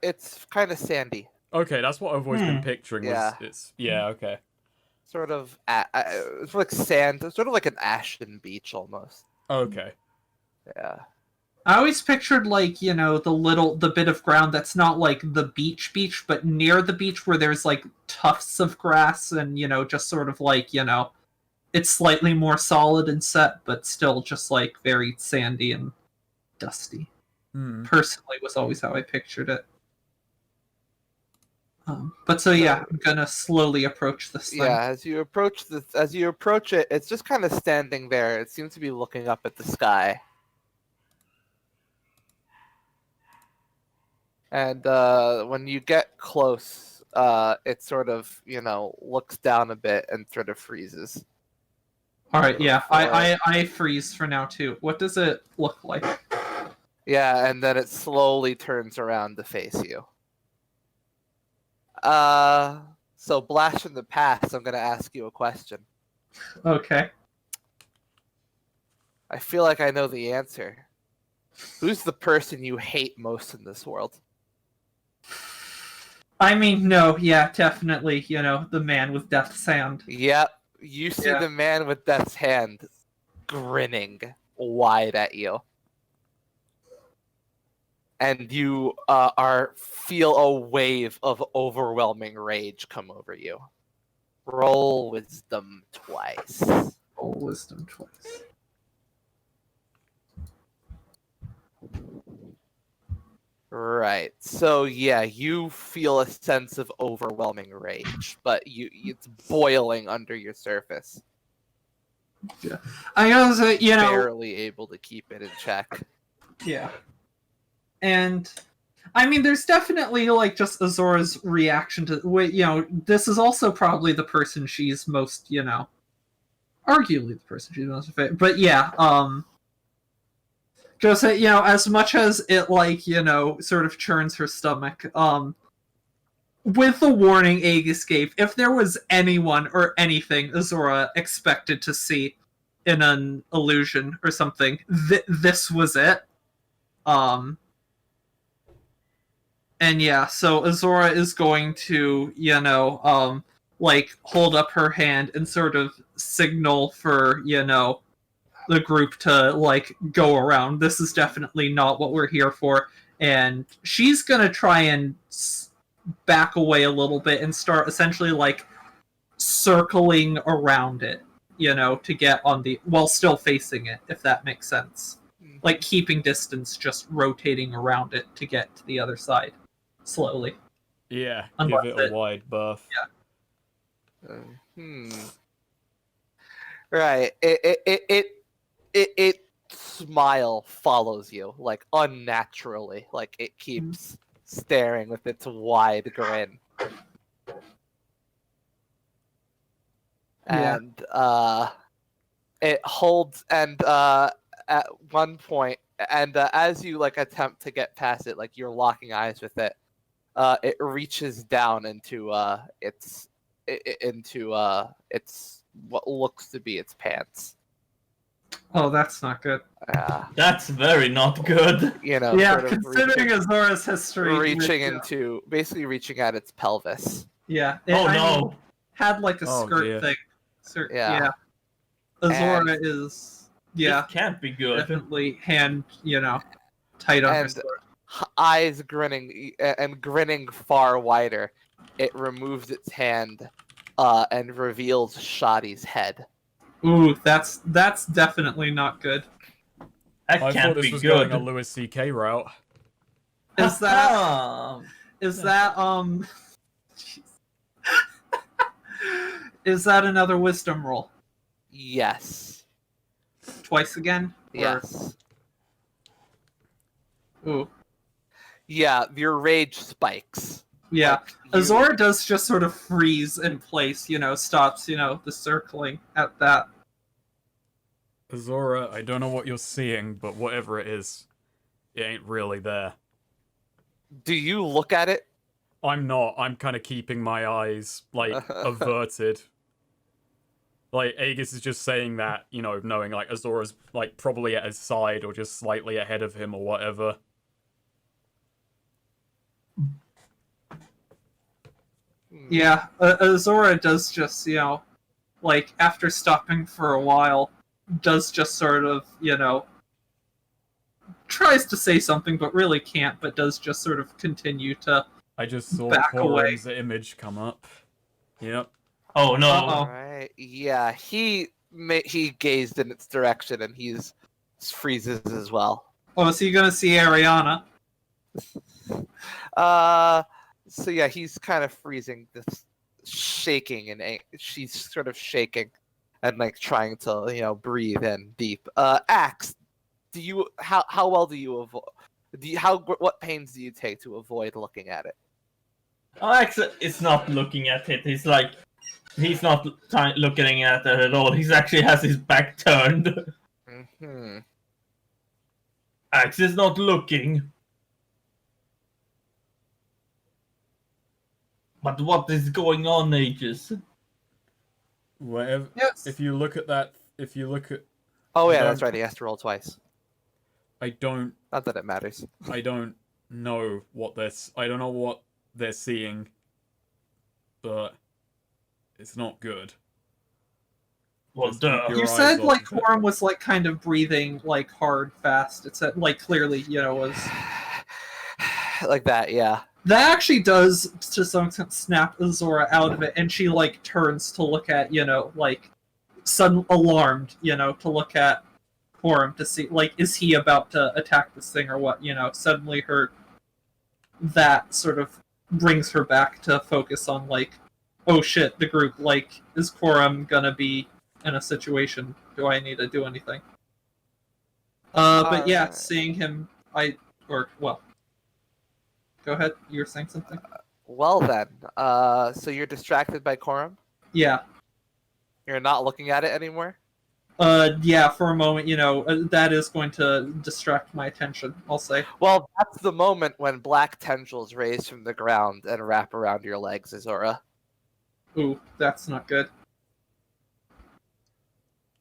It's kind of sandy. Okay, that's what I've always been picturing. Yeah. Okay. Sort of, it's like sand, sort of like an ashen beach almost. Okay. Yeah. I always pictured like, the bit of ground that's not like the beach, but near the beach where there's like tufts of grass and, just sort of like, it's slightly more solid and set, but still just like very sandy and dusty. Personally was always how I pictured it. But so yeah, I'm gonna slowly approach this thing. Yeah, as you approach it, it's just kind of standing there. It seems to be looking up at the sky. And when you get close, it sort of, looks down a bit and sort of freezes. All right, yeah, I freeze for now too. What does it look like? Yeah, and then it slowly turns around to face you. So Blash in the past, I'm gonna ask you a question. Okay. I feel like I know the answer. Who's the person you hate most in this world? I mean, no, yeah, definitely, the man with Death's hand. Yep, you see the man with Death's hand grinning wide at you. And you feel a wave of overwhelming rage come over you. Roll wisdom twice. Roll wisdom twice. Right. So yeah, you feel a sense of overwhelming rage, but it's boiling under your surface. Yeah. I also, barely able to keep it in check. Yeah. And I mean, there's definitely like just Azora's reaction to, this is also probably the person she's most, arguably the person she's most afraid. But yeah, just, as much as it like, sort of churns her stomach, with the warning Aegis gave, if there was anyone or anything Azora expected to see in an illusion or something, this was it. And yeah, so Azora is going to, like, hold up her hand and sort of signal for, the group to, like, go around. This is definitely not what we're here for. And she's gonna try and back away a little bit and start essentially, like, circling around it, to get on the... while still facing it, if that makes sense. Like, keeping distance, just rotating around it to get to the other side. Slowly. Yeah, give it a wide berth. Yeah. Right. It smile follows you, like, unnaturally. Like, it keeps staring with its wide grin. And it holds, and at one point, and as you like attempt to get past it, like you're locking eyes with it, it reaches down into its what looks to be its pants. Oh, that's not good. That's very not good. Yeah, sort of considering Azora's history, basically reaching at its pelvis. Yeah. No. Had like a skirt thing. Yeah. Azora is. Yeah. This can't be good. Definitely hand, tight on her skirt. Eyes grinning far wider, it removes its hand and reveals Shoddy's head. Ooh, that's definitely not good. That I can't thought this be was good. going a Louis C.K. route. Is that is that another wisdom roll? Yes. Twice again? Yes. Ooh. Yeah, your rage spikes. Yeah. Like, Azora does just sort of freeze in place, stops, the circling at that. Azora, I don't know what you're seeing, but whatever it is, it ain't really there. Do you look at it? I'm not. I'm kind of keeping my eyes, like, averted. Like, Aegis is just saying that, knowing, like, Azora's, like, probably at his side or just slightly ahead of him or whatever. Yeah, Azora does just, like, after stopping for a while, does just sort of, tries to say something, but really can't, but does just sort of continue to I just saw back away. Korum's image come up. Yep. Oh no. Uh-oh. Right. Yeah, he gazed in its direction and he's freezes as well. Oh, so you're gonna see Ariana. So yeah, he's kind of freezing, this shaking, and she's sort of shaking and like trying to breathe in deep. Axe, do you how well do you avoid? What pains do you take to avoid looking at it? Alex is not looking at it. He's not looking at it at all. He actually has his back turned. Hmm. Axe is not looking. But what is going on, Aegis? Whatever. Yes. If you look at that, Oh yeah, I that's don't- right. He has to roll twice. I don't Not that it matters. know I don't know what they're seeing, but it's not good. Well, Just duh. keep your You eyes said, off like, of it. Corum was, like, kind of breathing, like, hard, fast. It said, like, clearly, was... Like that, yeah. That actually does, to some extent, snap Azora out of it, and she, like, turns to look at, like, sudden alarmed, to look at Corum to see, like, is he about to attack this thing or what, Suddenly that sort of brings her back to focus on, like, oh shit, the group, like, is Corum gonna be in a situation? Do I need to do anything? But yeah, Alright. seeing him, go ahead, you were saying something? Well then, so you're distracted by Corum? Yeah. You're not looking at it anymore? Yeah, for a moment, that is going to distract my attention, I'll say. Well, that's the moment when black tendrils raise from the ground and wrap around your legs, Azora. Ooh, that's not good.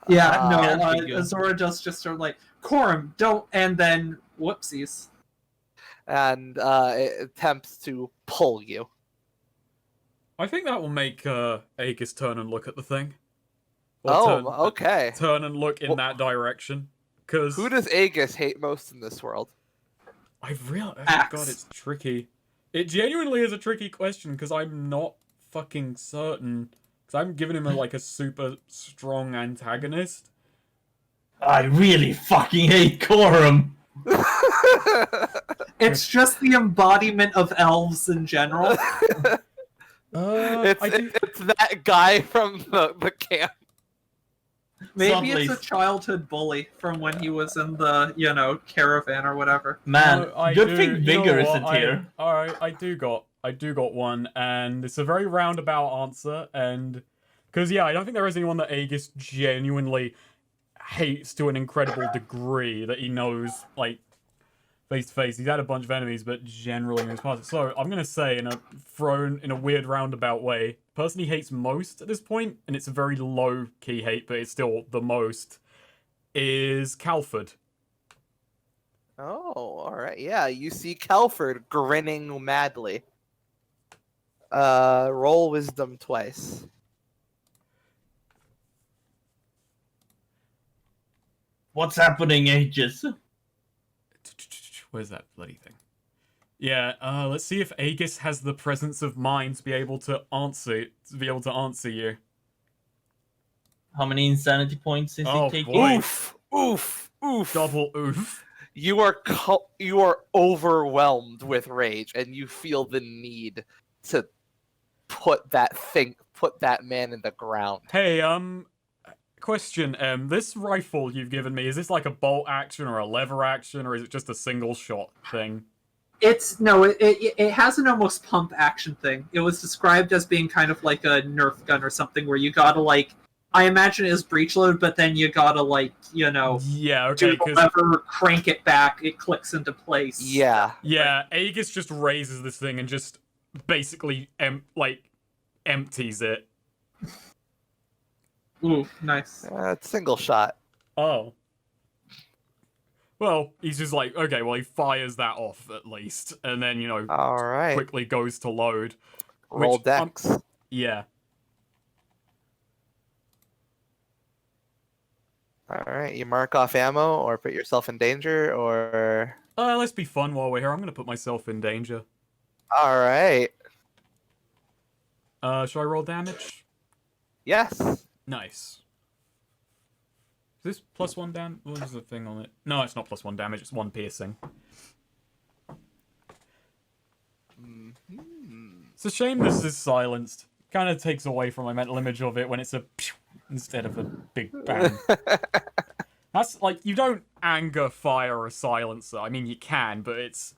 Yeah, no, Can't be good. Azora does just sort of like, Corum, don't, and then, whoopsies. And it attempts to pull you. I think that will make Aegis turn and look at the thing. Okay. Turn and look in that direction. Because Who does Aegis hate most in this world? I've realized, Axe. God, it's tricky. It genuinely is a tricky question because I'm not fucking certain. Because I'm giving him a super strong antagonist. I really fucking hate Corum. It's just the embodiment of elves in general. It's that guy from the camp. Maybe Suddenly- it's a childhood bully from when he was in the, caravan or whatever. Man, No, I good do- thing you know Vigor what? isn't here. Alright, I do got one, and it's a very roundabout answer, and because I don't think there is anyone that Aegis genuinely hates to an incredible degree that he knows face to face. He's had a bunch of enemies, but generally in his past. So I'm gonna say in a weird roundabout way, person he hates most at this point, and it's a very low key hate, but it's still the most, is Calford. Oh, all right. Yeah, you see Kelford grinning madly. Roll wisdom twice. What's happening, Aegis? Where's that bloody thing? Yeah, let's see if Aegis has the presence of mind to be able to answer you. How many insanity points is Oh, he taking? boy. Oof! Double oof. You are overwhelmed with rage, and you feel the need to put that man in the ground. Hey, question, this rifle you've given me, is this like a bolt action or a lever action, or is it just a single shot thing? It has an almost pump action thing. It was described as being kind of like a Nerf gun or something where you gotta I imagine it is breech load, but then you gotta Yeah, okay, do the because lever, crank it back, it clicks into place. Yeah. Aegis just raises this thing and just basically empties it. Ooh, nice. It's single shot. Oh. Well, he's just like, okay, well, he fires that off at least, and then, All right. quickly goes to load. Roll which dex. Yeah. All right, you mark off ammo or put yourself in danger, or Let's be fun while we're here. I'm gonna put myself in danger. all right. Should I roll damage? Yes. Nice. Is this +1 damage? What is the thing on it? No, it's not +1 damage. It's 1 piercing. It's a shame this is silenced. Kind of takes away from my mental image of it when it's a pew instead of a big bang. That's like, you don't anger fire a silencer. I mean, you can, but it's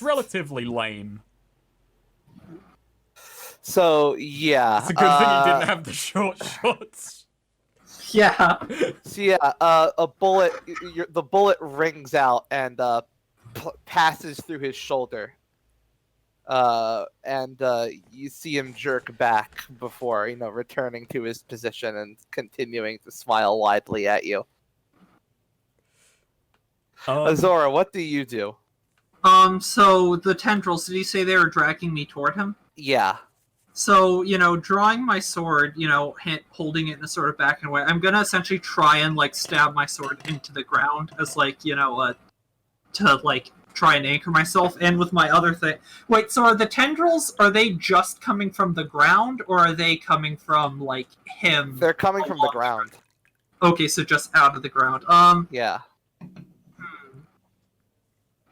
relatively lame. So yeah, It's a good thing he didn't have the short shots. Yeah. So yeah, a bullet. The bullet rings out and passes through his shoulder. And you see him jerk back before returning to his position and continuing to smile widely at you. Azora, what do you do? So the tendrils, did he say they were dragging me toward him? Yeah. So, drawing my sword, holding it in a sort of back and way, I'm gonna essentially try and, stab my sword into the ground as, to, try and anchor myself. And with my other thing... Wait, so are the tendrils, are they just coming from the ground, or are they coming from, him? They're coming from the ground. Okay, so just out of the ground. Yeah.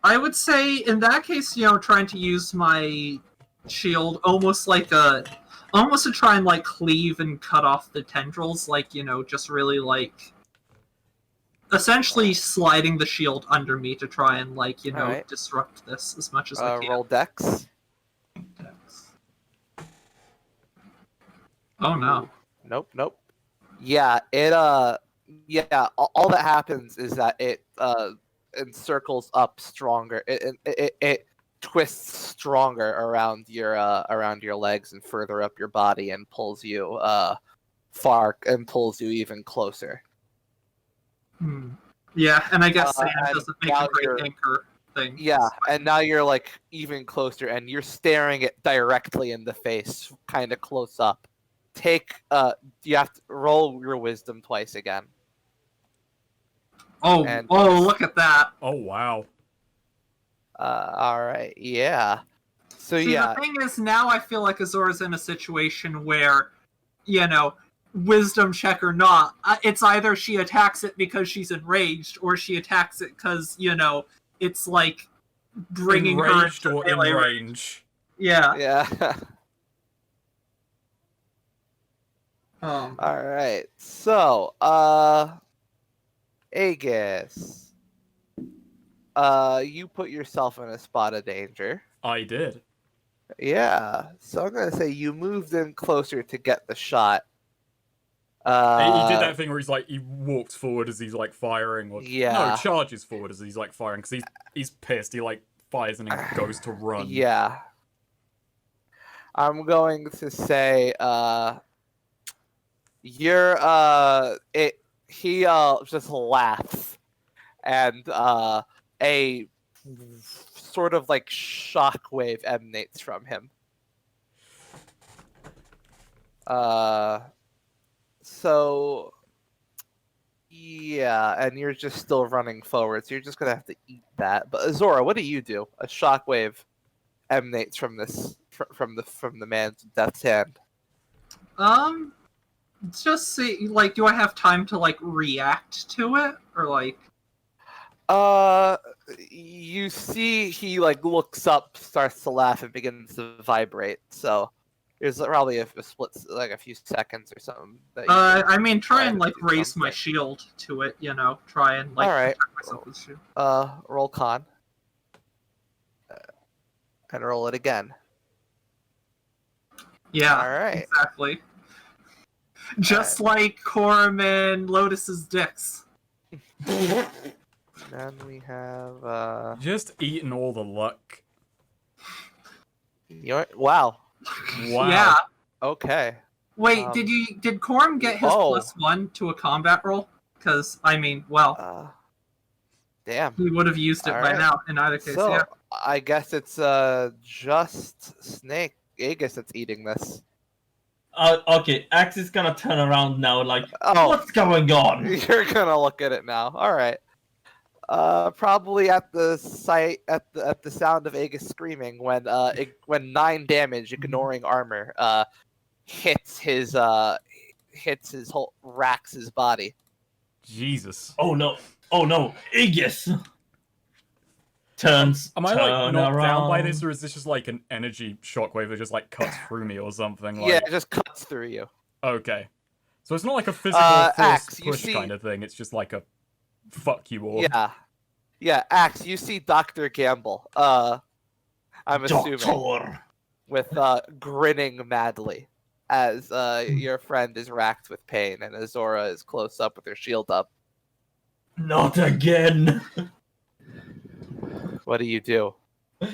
I would say, in that case, trying to use my shield almost to try and cleave and cut off the tendrils, just really essentially sliding the shield under me to try and Alright. disrupt this as much as I can. Roll dex. Oh no. Nope. Yeah, all that happens is that it encircles up stronger. It twists stronger around your legs and further up your body and pulls you far and pulls you even closer. Yeah, and I guess sand and doesn't make now a great you're- anchor thing. Yeah, and now you're even closer and you're staring it directly in the face, kind of close up. You have to roll your wisdom twice again. And- Look at that. Oh, wow. All right, yeah. So See, yeah, the thing is, now I feel like Azora's in a situation where, wisdom check or not, it's either she attacks it because she's enraged, or she attacks it because, it's bringing Enraged her or into in melee range? Yeah. yeah. Um, All right. So, Aegis, you put yourself in a spot of danger. I did. Yeah. So I'm gonna say you moved in closer to get the shot. He did that thing where he walks forward as he's firing, or Yeah. no, charges forward as he's firing because he's pissed. He fires and then goes to run. Yeah. I'm going to say he just laughs and a sort of shockwave emanates from him. So yeah, and you're just still running forward, so you're just gonna have to eat that. But Azora, what do you do? A shockwave emanates from from the man's death's hand. just see, do I have time to react to it, or You see he looks up, starts to laugh, and begins to vibrate. So there's probably a split, a few seconds or something. I mean, try and to do raise my something. shield to it, try and Alright. protect myself with shield. Roll con. And roll it again. Yeah, Alright. exactly. Just like Corum and Lotus's dicks. Then we have Just eating all the luck. wow. Wow. Yeah. Okay. Wait, did Corum get his Oh. +1 to a combat roll? Because I mean, well, Damn. he would have used it by Alright. now. In either case, So yeah. I guess it's just Snake Aegis that's eating this. Okay, Axe is gonna turn around now, like, Oh. what's going on? You're gonna look at it now. All right. Probably at the sound of Aegis screaming when 9 damage, ignoring armor, hits his whole racks his body. Jesus. Oh no, Aegis! Turns. Am I turn like knocked down by around. this, or is this just like an energy shockwave that just like cuts through me or something? Yeah, Like, it just cuts through you. okay, so it's not like a physical force Axe, you push see- kind of thing. It's just like a fuck you all. Yeah. Axe, you see Dr. Gamble. I'm assuming Doctor. with grinning madly as your friend is racked with pain and Azora is close up with her shield up. Not again. What do you do?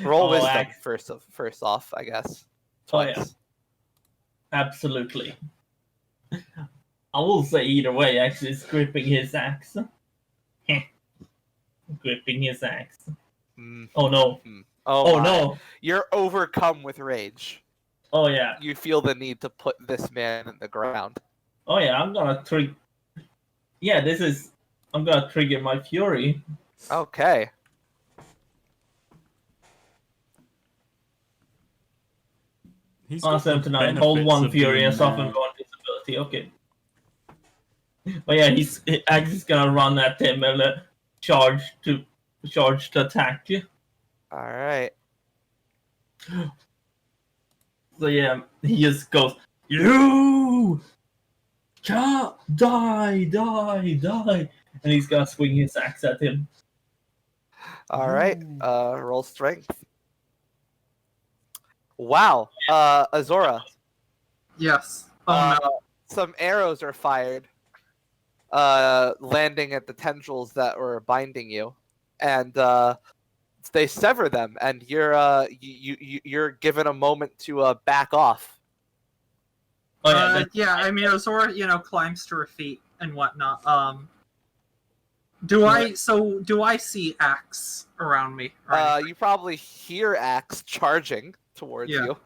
Roll wisdom Axe. first off, I guess. Oh, Twice. yeah. Absolutely. I will say either way, actually, is gripping his axe. Gripping his axe. Mm. Oh no. Oh, Oh my. no. You're overcome with rage. Oh yeah. You feel the need to put this man in the ground. Oh yeah, I'm gonna trigger. Yeah, I'm gonna trigger my fury. Okay. He's On got the 79, hold benefits 1 of fury and being, soften one disability. Okay. Oh yeah, Axe is gonna run at him and charge to attack you. All right. So yeah, he just goes, "You die, and he's gonna swing his axe at him. All right. Roll strength. Wow. Azora. Yes. Oh no. Some arrows are fired, landing at the tendrils that were binding you, and they sever them, and you're given a moment to back off. Oh yeah, Yeah, I mean, Azora, climbs to her feet and whatnot. Do I see Axe around me? or anything? You probably hear Axe charging towards Yeah. you.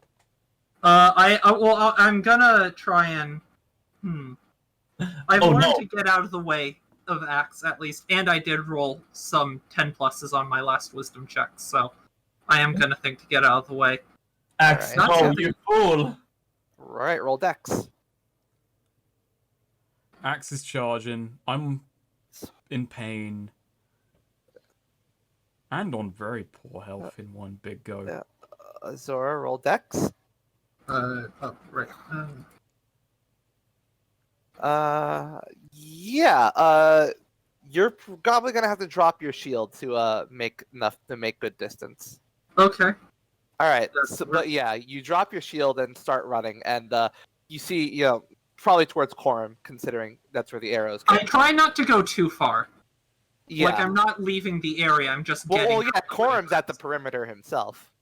I'm gonna try and. I've Oh, learned no. to get out of the way of Axe at least, and I did roll some 10 pluses on my last wisdom check, so I am gonna think to get out of the way. Axe, Alright. no, you fool! Right. Roll Dex. Axe is charging. I'm in pain. And on very poor health in one big go. Yeah. Azora, roll Dex. Right. Yeah. You're probably gonna have to drop your shield to make good distance. Okay. All right. That's But yeah, you drop your shield and start running, and you see, probably towards Corum, considering that's where the arrows I come. try not to go too far. Yeah. Like, I'm not leaving the area, I'm just getting... Well, yeah, Corum's at the perimeter himself.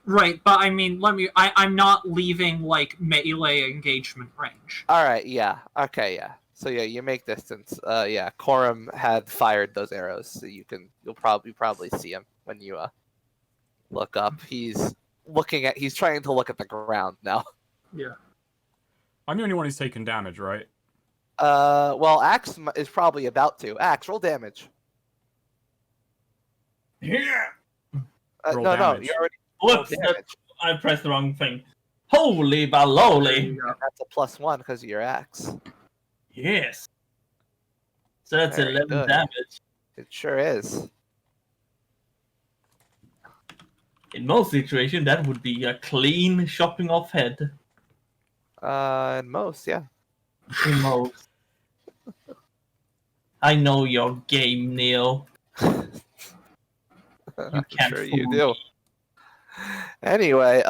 Right, but I mean, I'm not leaving, like, melee engagement range. All right. Yeah. Okay. Yeah. So yeah, you make distance. Yeah, Corum had fired those arrows, so you'll probably see him when you look up. He's trying to look at the ground now. Yeah. I'm the only one who's taken damage, right? Well, Axe is probably about to. Axe, roll damage. Yeah. Roll No, damage. you already rolled Whoops, damage. I pressed the wrong thing. Holy baloney! Yeah. That's a +1 because of your axe. Yes. So that's Very 11 good. damage. It sure is. In most situations, that would be a clean chopping off head. In most, yeah. In most. I know your game, Neil. I'm can't sure you fool do. me. Anyway,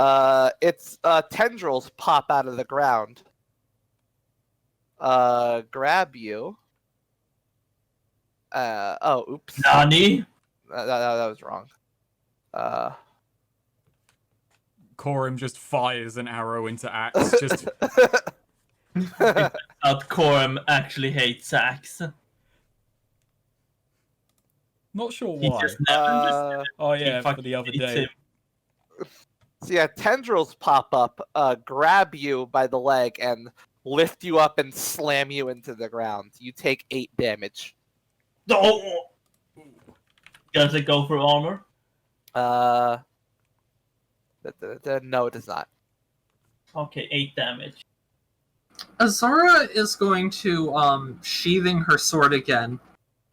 its tendrils pop out of the ground. Grab you. Oh, oops. Nani? That was wrong. Corum just fires an arrow into Axe. Just Out Corum actually hates Axe. not sure He why. just never Oh yeah, fucking for the other hates day. him. So yeah, tendrils pop up, grab you by the leg, and lift you up and slam you into the ground. You take 8 damage. Oh! Does it go for armor? No, it does not. Okay, 8 damage. Azora is going to, sheathing her sword again,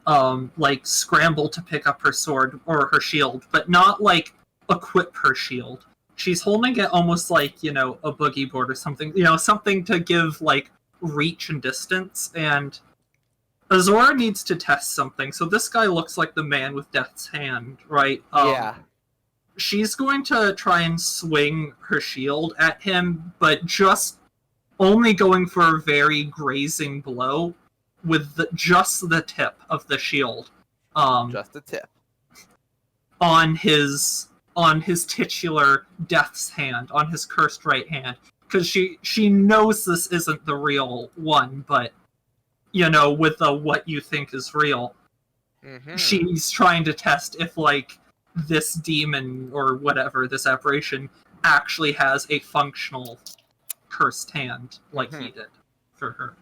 like, scramble to pick up her sword or her shield, but not, like, equip her shield. She's holding it almost like, a boogie board or something, something to give, like, reach and distance, and Azora needs to test something. So this guy looks like the man with Death's Hand, right? Yeah. She's going to try and swing her shield at him, but just only going for a very grazing blow with just the tip of the shield. Just a tip. On his titular Death's Hand, on his cursed right hand. Because she knows this isn't the real one, but, with the what you think is real, she's trying to test if, like, this demon or whatever, this apparition, actually has a functional cursed hand like he did for her.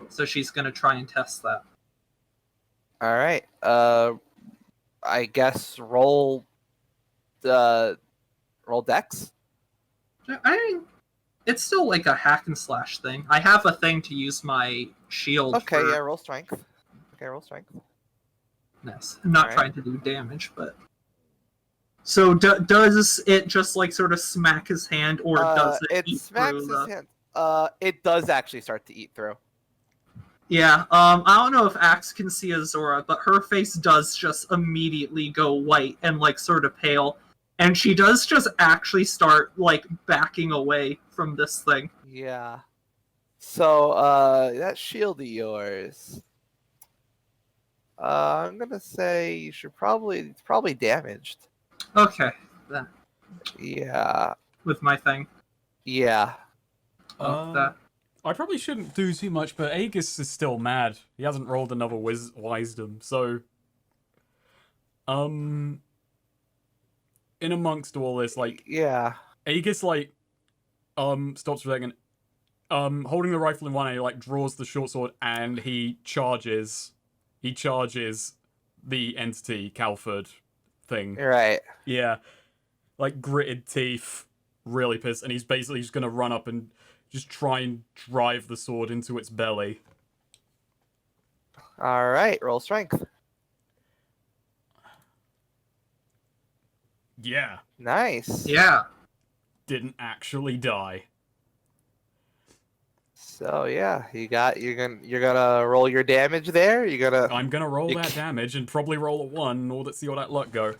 So she's going to try and test that. All right. I guess roll dex. I mean, it's still like a hack and slash thing. I have a thing to use my shield. Okay, for... yeah, roll strength. Okay, roll strength. Nice. I'm not All right. trying to do damage, but. So does it just like sort of smack his hand, or does it eat smacks through his the... hand. It does actually start to eat through. Yeah. I don't know if Axe can see Azora, but her face does just immediately go white and like sort of pale, and she does just actually start like backing away from this thing. Yeah. So that shield of yours. I'm gonna say it's probably damaged. Okay. Then Yeah. with my thing. Yeah. That. I probably shouldn't do too much, but Aegis is still mad. He hasn't rolled another wisdom, so... In amongst all this, like... Yeah. Aegis, like, stops for a second. Holding the rifle in one hand, he, like, draws the short sword, and he charges... He charges the entity, Calford thing. Right. Yeah. Like, gritted teeth, really pissed, and he's basically just gonna run up and just try and drive the sword into its belly. All right. Roll strength. Yeah. Nice. Yeah. Didn't actually die. So yeah, you're gonna roll your damage there. I'm gonna roll that damage and probably roll a 1 or let's see how that luck go.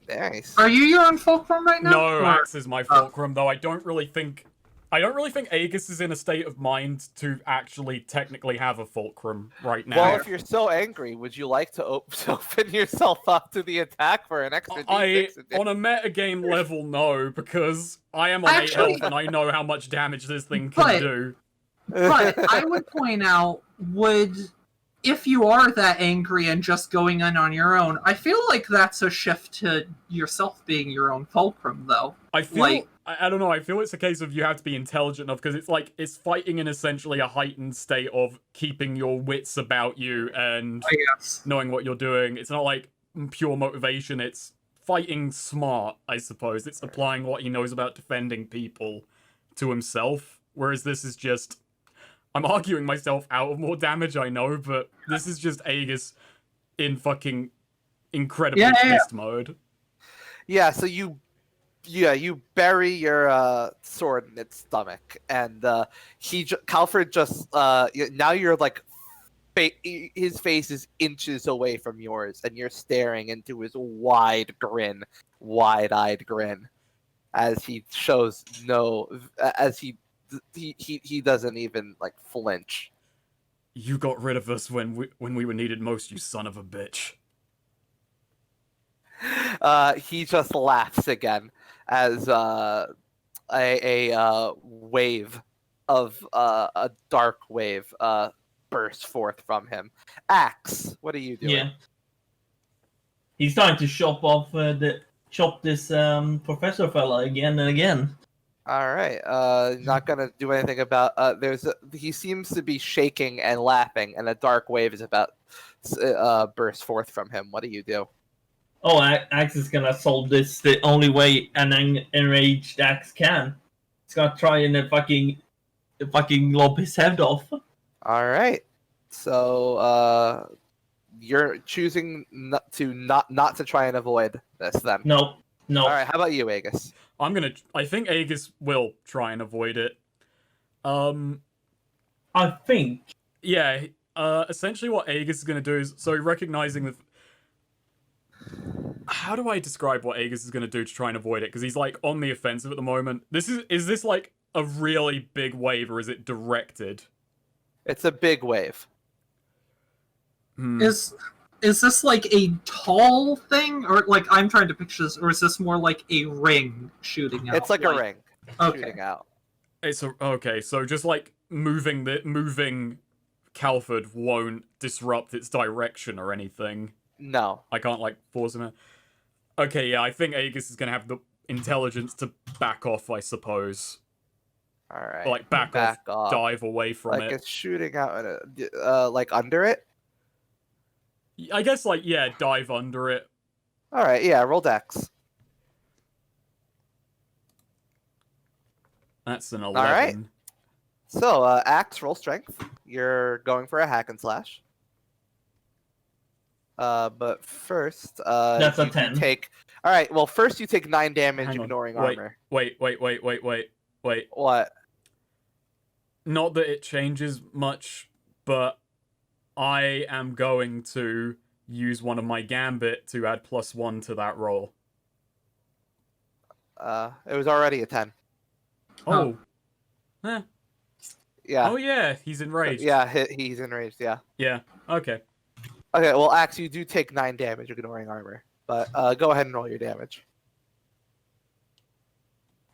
Nice. Are you your own fulcrum right now? No, or... Axe is my fulcrum, though I don't really think Aegis is in a state of mind to actually technically have a fulcrum right now. Well, if you're so angry, would you like to open yourself up to the attack for an extra D6? On a metagame level, no, because I am on 8 health and I know how much damage this thing can do. But I would point out, if you are that angry and just going in on your own, I feel like that's a shift to yourself being your own fulcrum, though. I feel, I don't know, I feel it's a case of you have to be intelligent enough, because it's like, it's fighting in essentially a heightened state of keeping your wits about you and knowing what you're doing. It's not like pure motivation, it's fighting smart, I suppose. It's applying what he knows about defending people to himself, whereas this is just... I'm arguing myself out of more damage, I know, but this is just Aegis in fucking incredibly pissed mode. Yeah, so you bury your sword in its stomach, and Calford just now you're like his face is inches away from yours, and you're staring into his wide-eyed grin, as he shows he doesn't even like flinch. You got rid of us when we were needed most, you son of a bitch. He just laughs again as a wave of a dark wave bursts forth from him. Axe, what are you doing? Yeah. He's trying to chop off the chop this professor fella again and again. All right. Not gonna do anything about. He seems to be shaking and laughing, and a dark wave is about burst forth from him. What do you do? Oh, Axe is gonna solve this the only way an enraged Axe can. He's gonna try and fucking lob his head off. All right. So you're choosing not to try and avoid this then. No. All right. How about you, Aegis? I think Aegis will try and avoid it. I think. Yeah. Essentially, what Aegis is gonna do is recognizing the. How do I describe what Aegis is gonna do to try and avoid it? Because he's like on the offensive at the moment. Is this like a really big wave or is it directed? It's a big wave. Is this like a tall thing, or like I'm trying to picture this, or is this more like a ring shooting out? It's like a ring Okay. shooting out. So just like moving Calford won't disrupt its direction or anything. No. I can't like force him. Okay, yeah, I think Aegis is gonna have the intelligence to back off, I suppose. All right. Like back off, dive away from like it. it's shooting out like under it. I guess like yeah, dive under it. All right. Yeah. Roll Dex. That's an 11. All right. So Axe, roll Strength. You're going for a hack and slash. But first, That's a you 10. All right. Well, first you take 9 damage, Hang on. ignoring armor. Wait. What? Not that it changes much, but I am going to use one of my gambit to add +1 to that roll. It was already a 10. Oh. Eh. Yeah. Oh yeah, he's enraged. Yeah, he's enraged. Yeah. Yeah. Okay. Okay. Well, Axe, you do take 9 damage, ignoring armor. But go ahead and roll your damage.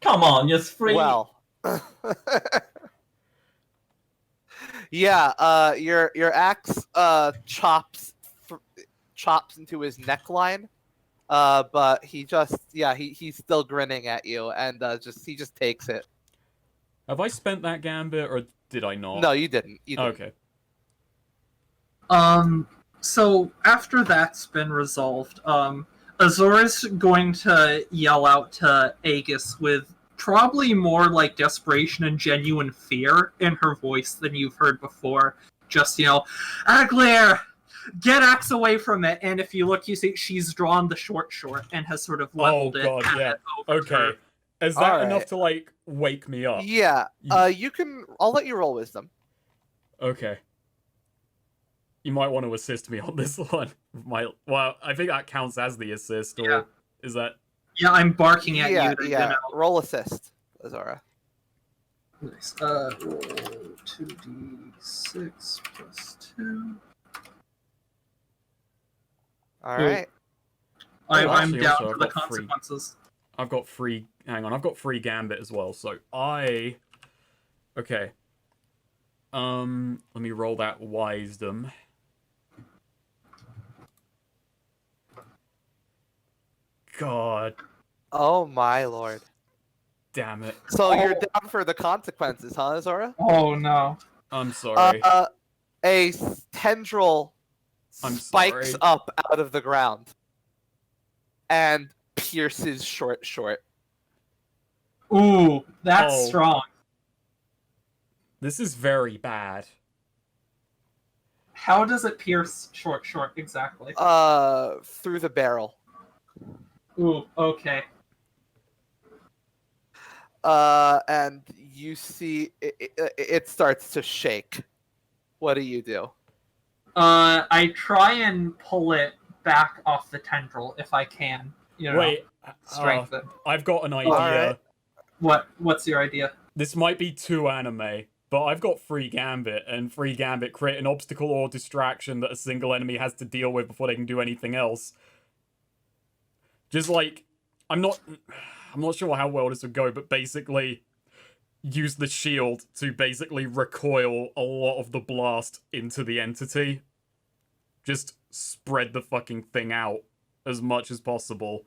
Come on, just free. Well. Yeah. Your axe chops into his neckline. But he's still grinning at you, and he just takes it. Have I spent that gambit or did I not? No, you didn't. Okay. So after that's been resolved, Azora's going to yell out to Aegis with probably more like desperation and genuine fear in her voice than you've heard before. Just, Aglair! Get Axe away from it, and if you look, you see she's drawn the short and has sort of leveled it. Oh god, yeah. over her. Okay. Is that enough to like wake me up? Yeah. You can. I'll let you roll wisdom. Okay. You might want to assist me on this one. Well, I think that counts as the assist, or is that? Yeah, I'm barking at you. Yeah. Roll assist, Azora. Nice. Roll 2d6 plus 2. All right. I'm actually, down also, for I've the got free. consequences. I've got free. Hang on, I've got free gambit as well. So okay. Let me roll that wisdom. God. Oh my lord. Damn it. So you're down for the consequences, huh, Azora? Oh no. I'm sorry. A tendril I'm spikes sorry. up out of the ground and pierces short. Ooh, that's Oh. strong. This is very bad. How does it pierce short exactly? Through the barrel. Ooh, okay. And you see it starts to shake. What do you do? I try and pull it back off the tendril if I can. Wait. Strengthen. I've got an idea. Alright. What's your idea? This might be too anime, but I've got free gambit, and free gambit create an obstacle or distraction that a single enemy has to deal with before they can do anything else. Just like, I'm not sure how well this would go, but basically use the shield to basically recoil a lot of the blast into the entity. Just spread the fucking thing out as much as possible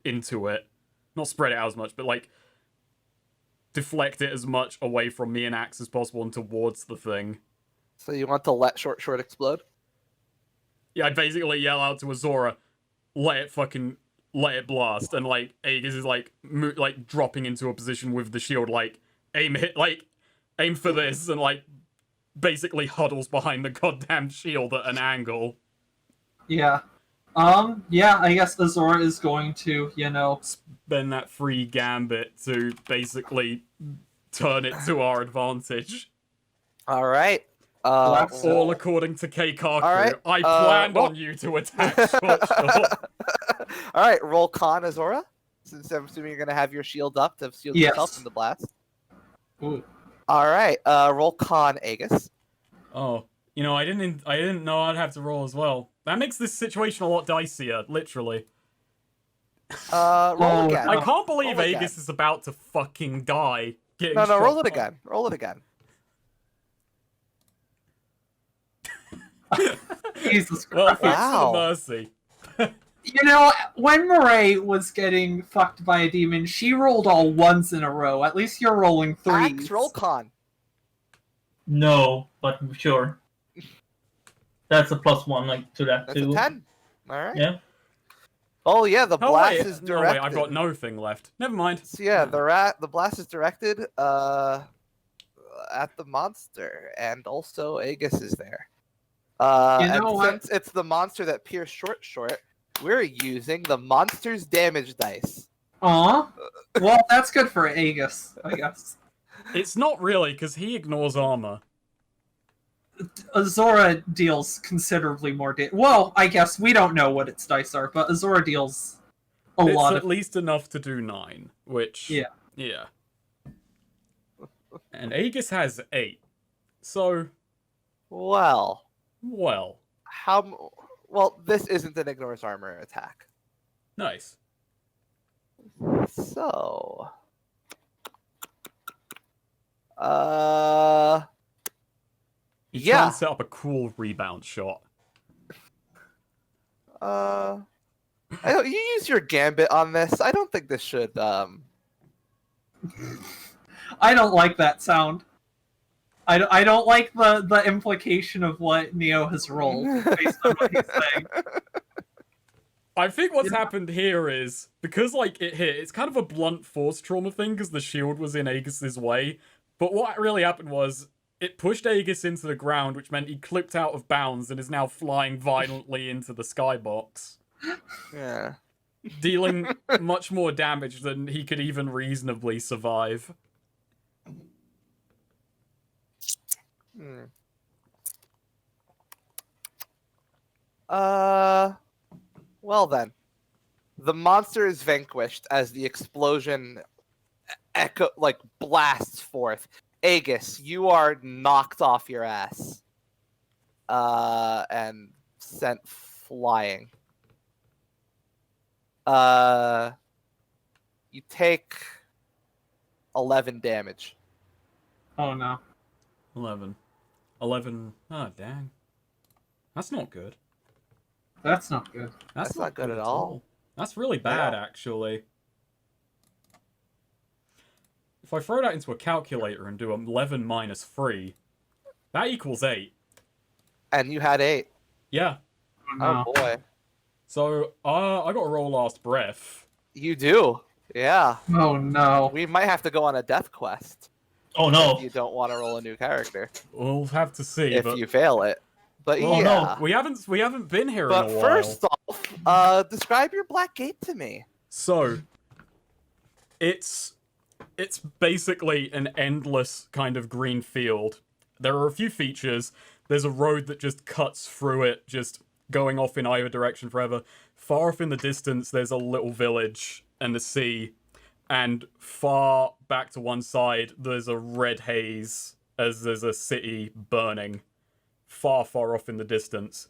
into it. Not spread it out as much, but like deflect it as much away from me and Axe as possible and towards the thing. So you want to let short explode? Yeah, I basically yell out to Azora, let it blast, and like Aegis is like dropping into a position with the shield, like aim for this, and like basically huddles behind the goddamn shield at an angle. Yeah. Yeah, I guess Azora is going to, Spend that free gambit to basically turn it to our advantage. All right. All according to Keikaku. Right, I planned on you to attack short. All right, roll con Azora, since I'm assuming you're going to have your shield up to shield yourself from the blast. Ooh. All right, roll con Aegis. Oh, I didn't know I'd have to roll as well. That makes this situation a lot dicier, literally. Roll again. I can't believe Roll Aegis again. is about to fucking die. No, roll it again. Roll it again. Jesus Well, Christ. thanks Wow. for the mercy. When Murray was getting fucked by a demon, she rolled all ones in a row. At least you're rolling threes. Axe, roll con. No, but sure. That's a +1 like to that That's too. a 10. All right. Yeah. Oh yeah, the Oh, blast wait. is No, directed. wait, I've got no thing left. Never mind. So yeah, the blast is directed at the monster, and also Aegis is there. And since it's the monster that pierced short, we're using the monster's damage dice. Aw. Well, that's good for Aegis, I guess. It's not really, because he ignores armor. Azora deals considerably more damage. Well, I guess we don't know what its dice are, but Azora deals a lot It's of... at least enough to do 9, which... Yeah. Yeah. And Aegis has 8. So, Well, well, well, this isn't an ignores armor attack. nice. So, He's yeah. trying to set up a cool rebound shot. I don't. You use your gambit on this. I don't think this should. I don't like that sound. I don't like the implication of what Neo has rolled based on what he's saying. I think what's happened here is, because, like, it hit, it's kind of a blunt force trauma thing, because the shield was in Aegis's way, but what really happened was, it pushed Aegis into the ground, which meant he clipped out of bounds and is now flying violently into the skybox. Yeah. Dealing much more damage than he could even reasonably survive. Well then, the monster is vanquished as the explosion blasts forth. Aegis, you are knocked off your ass, and sent flying. You take 11 damage. Oh no. 11. Oh, dang. That's not good. That's not good. That's not good at all. That's really bad, Yeah. actually. If I throw that into a calculator and do 11 minus 3, that equals 8. And you had 8. Yeah. No. Oh boy. So, I got to roll last breath. You do. Yeah. Oh no. We might have to go on a death quest. Oh no. If you don't want to roll a new character. We'll have to see. If but... you fail it. But Oh yeah. no, we haven't been here But in a while. first off, describe your black gate to me. So, it's basically an endless kind of green field. There are a few features. There's a road that just cuts through it, just going off in either direction forever. Far off in the distance, there's a little village and the sea. And far back to one side, there's a red haze as there's a city burning. Far, far off in the distance.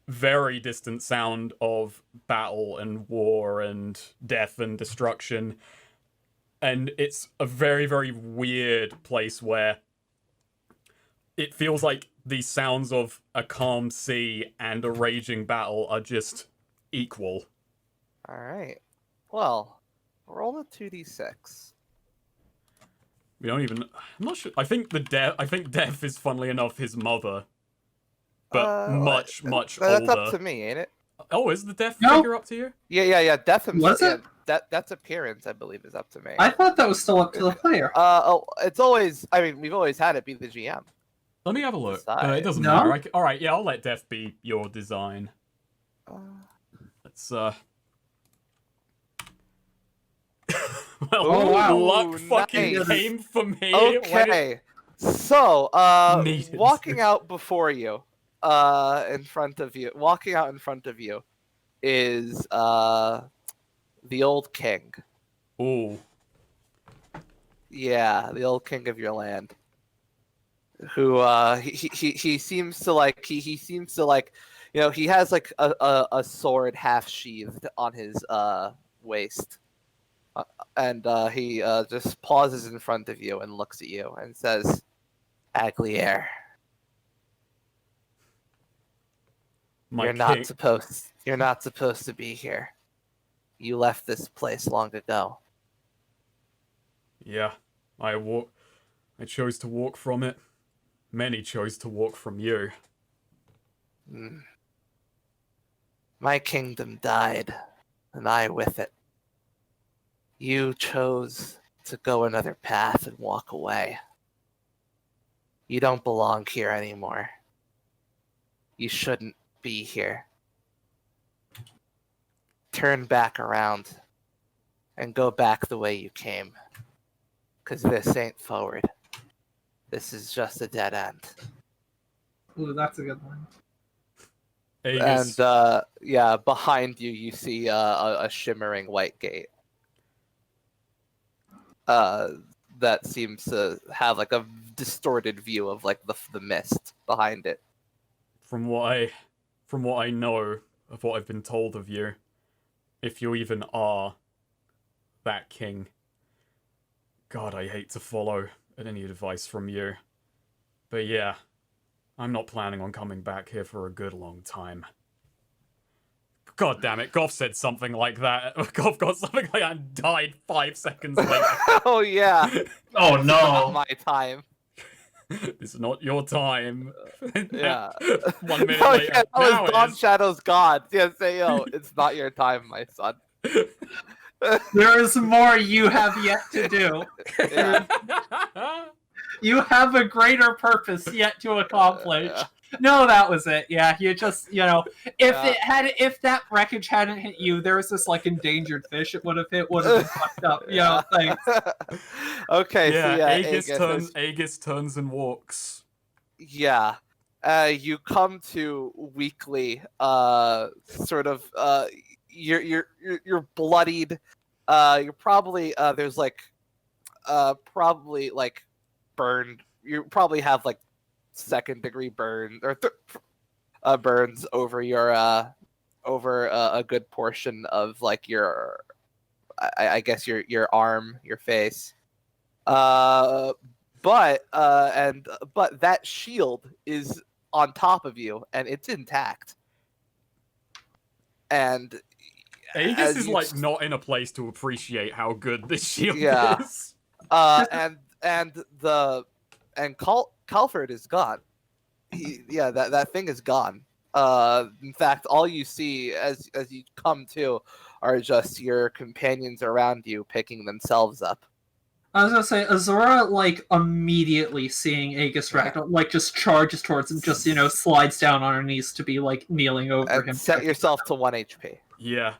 Very distant sound of battle and war and death and destruction. And it's a very, very weird place where it feels like the sounds of a calm sea and a raging battle are just equal. All right. Well, roll a 2d6. We don't even. I'm not sure. I think Death is, funnily enough, his mother, but much That's older. up to me, ain't it? Oh, is the Death No. figure up to you? Yeah. Death himself. Was it? Yeah, Death's appearance, I believe, is up to me. I thought that was still up to the player. It's always. I mean, we've always had it be the GM. Let me have a look. Decide. It doesn't No? matter. All right, yeah, I'll let Death be your design. Let's well, Oh, wow. luck fucking Nice. came for me. Okay. So, Needed. walking out before you, walking out in front of you, is the old king. Ooh. Yeah, the old king of your land. Who he seems to like he seems to like, you know, he has like a sword half sheathed on his waist. And he just pauses in front of you and looks at you and says, "Aglier, My you're king. not supposed to be here. You left this place long ago." Yeah, I chose to walk from it. Many chose to walk from you. Mm. My kingdom died, and I with it. You chose to go another path and walk away. You don't belong here anymore. You shouldn't be here. Turn back around and go back the way you came. 'Cause this ain't forward. This is just a dead end. Ooh, that's a good one. Aegis, And yeah, behind you, you see a shimmering white gate. That seems to have like a distorted view of like the mist behind it. from what I know of what I've been told of you, if you even are that king, God, I hate to follow any advice from you. But yeah, I'm not planning on coming back here for a good long time. God damn it, Goff said something like that. Goff got something like that and died 5 seconds later. Oh yeah. Oh Not no! my time. This is not your time. Yeah. 1 minute Oh, later. yeah, that Now was it Dawn is. Shadow's God. Yeah, say yo, it's not your time, my son. There is more you have yet to do. Yeah. You have a greater purpose yet to accomplish. No, that was it. Yeah, you just, if that wreckage hadn't hit you, there was this like endangered fish it would have hit, would have been fucked up. You know, like, Okay, yeah, so yeah, Aegis turns and walks. Yeah. You come to weekly, sort of, you're bloodied. You're probably, there's like, probably like burned. You probably have like second-degree burn or burns over your, over a good portion of like your, I guess your arm, your face. But that shield is on top of you and it's intact. And Aegis is like not in a place to appreciate how good this shield Yeah. is. Calford is gone. That thing is gone. In fact, all you see as you come to are just your companions around you picking themselves up. I was gonna say, Azora, like, immediately seeing Aegis Ragdoll, like, just charges towards him, just, slides down on her knees to be, like, kneeling over And him. set yourself to 1 HP. Yeah.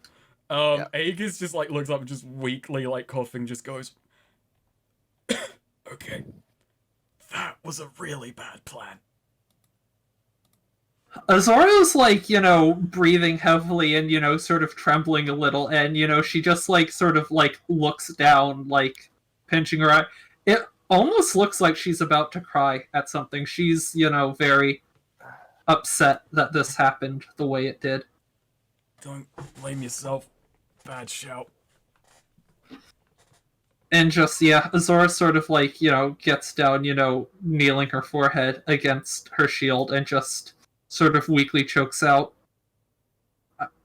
Yeah. Aegis just like looks up and just weakly like coughing, just goes, okay. That was a really bad plan. Azora's, like, breathing heavily and, sort of trembling a little, and, she just, like, sort of, like, looks down, like, pinching her eye. It almost looks like she's about to cry at something. She's, very upset that this happened the way it did. Don't blame yourself. Bad shout. And just, Azora sort of, like, gets down, kneeling her forehead against her shield and just sort of weakly chokes out,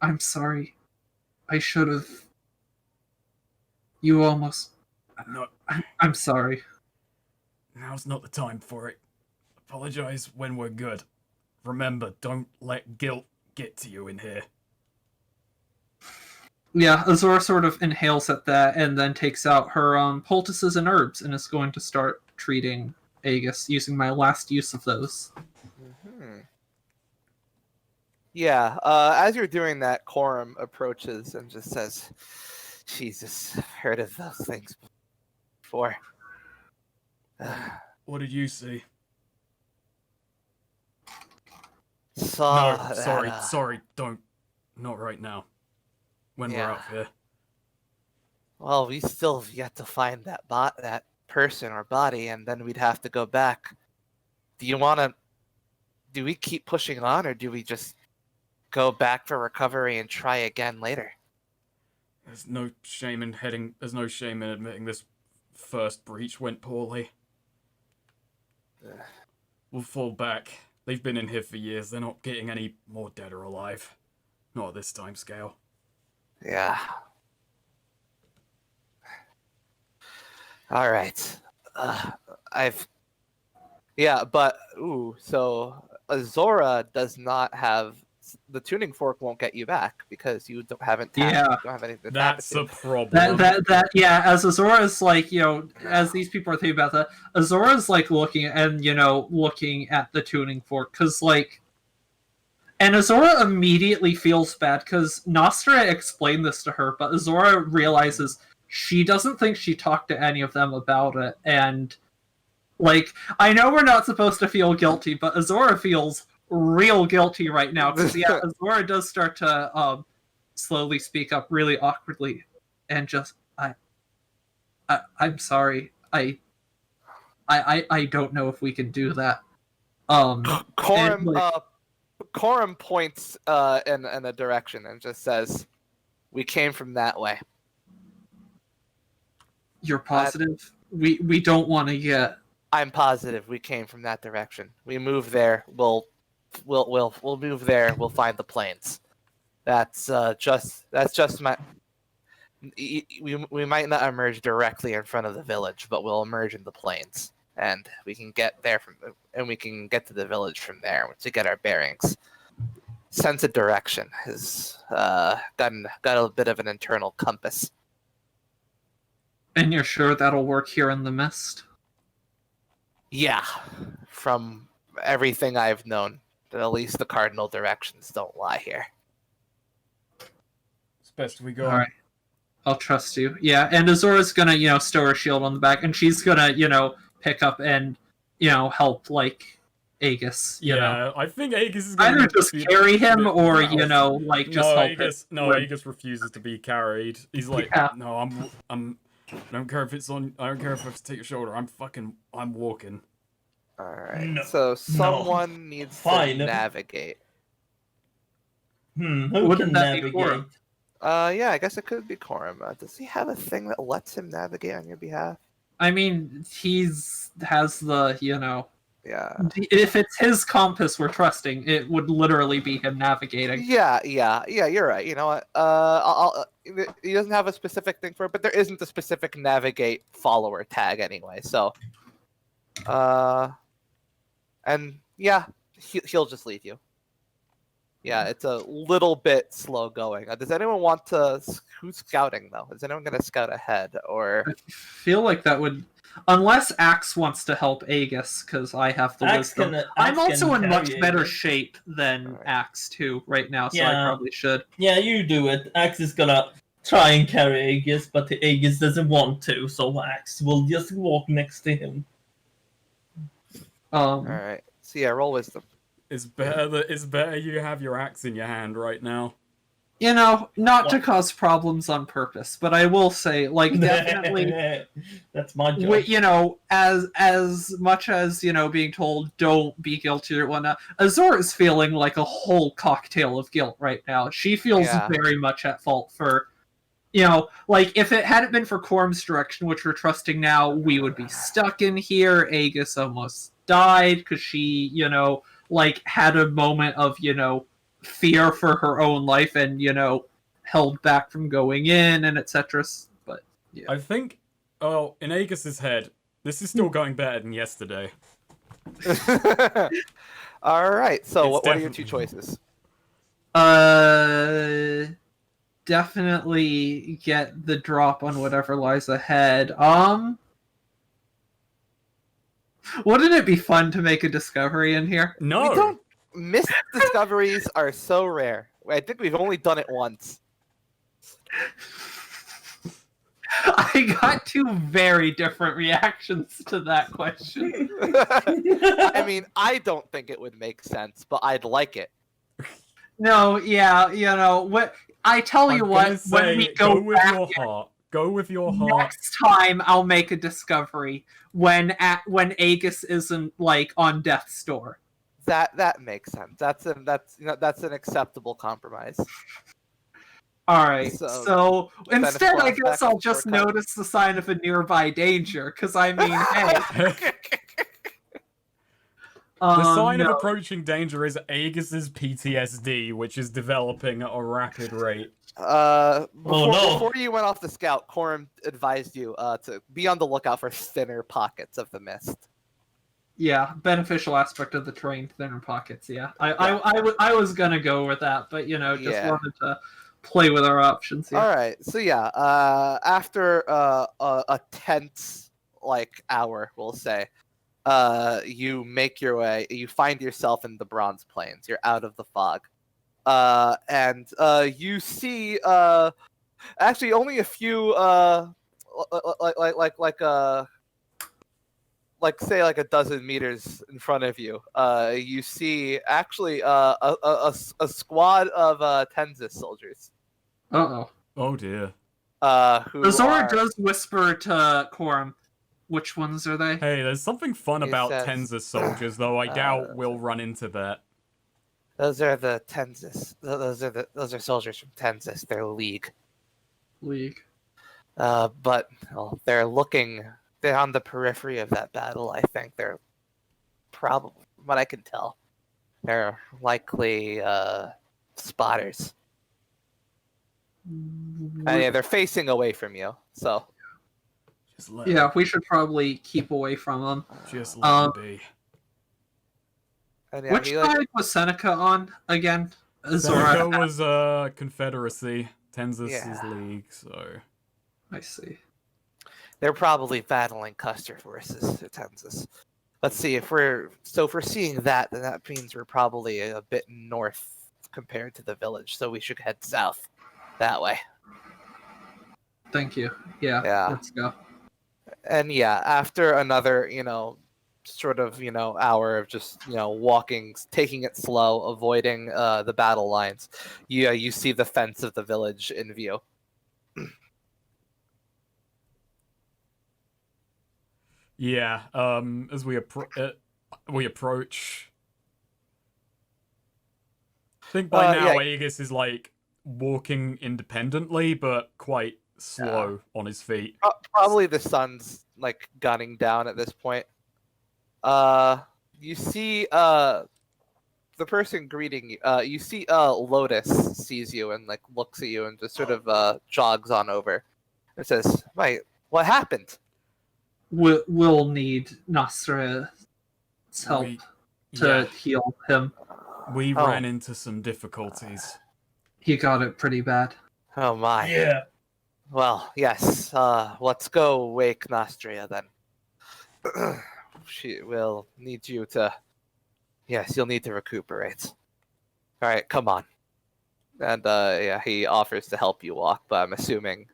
I'm sorry. I should have You almost... No, I'm sorry. now's not the time for it. Apologize when we're good. Remember, don't let guilt get to you in here. Yeah, Azora sort of inhales at that and then takes out her poultices and herbs and is going to start treating Aegis using my last use of those. Mm-hmm. Yeah, as you're doing that, Corum approaches and just says, Jesus, I've heard of those things before. What did you see? Saw No, that, sorry, don't. Not right now. When we're out here. Well, we still have yet to find that person or body, and then we'd have to go back. Do we keep pushing on, or do we just go back for recovery and try again later? There's no shame in admitting this first breach went poorly. We'll fall back. They've been in here for years. They're not getting any more dead or alive. Not at this time scale. Yeah. All right. So Azora does not have the tuning fork. Won't get you back because you don't have anything. That's a problem. As Azora's like, as these people are thinking about that, Azora's like looking at the tuning fork because and Azora immediately feels bad because Nostra explained this to her, but Azora realizes she doesn't think she talked to any of them about it, and I know we're not supposed to feel guilty, but Azora feels real guilty right now because Azora does start to slowly speak up really awkwardly and just I'm sorry. I don't know if we can do that. Corum points in a direction and just says, "We came from that way." You're positive? We don't want to get. I'm positive we came from that direction. We move there. We'll move there. We'll find the plains. That's just my. We might not emerge directly in front of the village, but we'll emerge in the plains, and we can get there we can get to the village from there to get our bearings. Sense of direction has got a bit of an internal compass. And you're sure that'll work here in the mist? Yeah, from everything I've known, at least the cardinal directions don't lie here. It's best we go. All right. I'll trust you. Yeah, and Azora's gonna, stow her shield on the back, and she's gonna, pick up and, help, Aegis, Yeah, I think Aegis is gonna either just carry him or, just help Aegis, Aegis refuses to be carried. He's like, no, I'm I don't care if it's on. I don't care if I have to take your shoulder. I'm walking. All right. So someone needs to navigate. Who Wouldn't can that be navigate? Corum? Yeah, I guess it could be Corum. Does he have a thing that lets him navigate on your behalf? I mean, has the, Yeah. If it's his compass we're trusting, it would literally be him navigating. Yeah. You're right. You know what? He doesn't have a specific thing for it, but there isn't a specific navigate follower tag anyway. So, and yeah, he'll just lead you. Yeah, it's a little bit slow going. Does anyone want to? Who's scouting though? Is anyone going to scout ahead or? I feel like that would, unless Axe wants to help Aegis, because I have the wisdom. I'm also in much better shape than Axe too right now, so I probably should. Yeah, you do it. Axe is gonna try and carry Aegis, but Aegis doesn't want to, so Axe will just walk next to him. All right. So yeah, roll wisdom. It's better you have your axe in your hand right now. Not to cause problems on purpose, but I will say, definitely, that's my job. As much as being told don't be guilty or whatnot, Azor is feeling like a whole cocktail of guilt right now. She feels very much at fault for, if it hadn't been for Corm's direction, which we're trusting now, we would be stuck in here. Aegis almost died because she, had a moment of, fear for her own life and, held back from going in and etc. But, I think, in Aegis' head, this is still going better than yesterday. All right. So, It's what are your two definitely- choices? Definitely get the drop on whatever lies ahead. Wouldn't it be fun to make a discovery in here? No! We don't. Missed discoveries are so rare. I think we've only done it once. I got two very different reactions to that question. I mean, I don't think it would make sense, but I'd like it. No, yeah, what I tell you I'm what, gonna say, when we go with back your heart. Go with your heart. next time, I'll make a discovery when Aegis isn't like on death's door. That makes sense. That's an acceptable compromise. All right, So, so instead, I guess I'll flashback just shortcut. notice the sign of a nearby danger. Because I mean, hey, The sign of no. approaching danger is Aegis's PTSD, which is developing at a rapid rate. Before you went off the scout, Corum advised you to be on the lookout for thinner pockets of the mist. Yeah, beneficial aspect of the terrain, thinner pockets. Yeah, I was gonna go with that, but just wanted to play with our options here. All right, so yeah, after a tense hour, we'll say, you make your way. You find yourself in the Bronze Plains. You're out of the fog, and you see actually only a few say a dozen meters in front of you. You see actually a squad of Tenzis soldiers. Uh-oh. Oh dear. Who Azora are... does whisper to Corum, which ones are they? Hey, there's something fun He about says, Tenza soldiers, though I doubt we'll run into that. Those are the Tenzis. Those are soldiers from Tenzis. They're League. League. But they're on the periphery of that battle. I think they're probably, from what I can tell, they're likely spotters. And yeah, they're facing away from you. So Yeah, we should probably keep away from them. Just let them be. and yeah, Which side was Seneca on again? Seneca Azora. was Confederacy. Tenzis is Yeah. League, so... I see. They're probably battling Custer forces at Tenzis. Let's see if we're seeing that, then that means we're probably a bit north compared to the village. So we should head south that way. Thank you. Yeah. Yeah. Let's go. And yeah, after another, sort of, hour of just, walking, taking it slow, avoiding the battle lines, you see the fence of the village in view. Yeah, as we approach... I think by now yeah. Aegis is, walking independently, but quite slow on his feet. Probably the sun's, gunning down at this point. You see, the person greeting you, you see, Lotus sees you and, looks at you and just sort of, jogs on over. It says, "Wait, what happened?" We'll need Nostra's help to heal him. We ran into some difficulties. He got it pretty bad. Oh my. Yeah. Well, yes. Let's go wake Nostria then. She will need you to. Yes, you'll need to recuperate. All right, come on. And yeah, he offers to help you walk, but I'm assuming.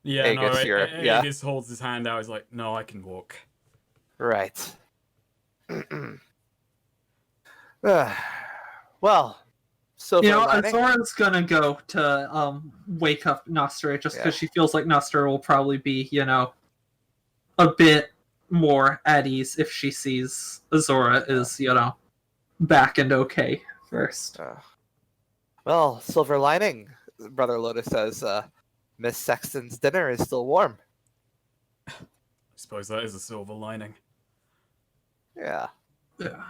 Yeah, Aegis, Aegis holds his hand out. He's like, "No, I can walk." Right. Well, so Azora's gonna go to wake up Nostra just because she feels like Nostra will probably be, a bit more at ease if she sees Azora is, back and okay first. Well, silver lining, Brother Lotus says. Miss Sexton's dinner is still warm. I suppose that is a silver lining. Yeah. Yeah.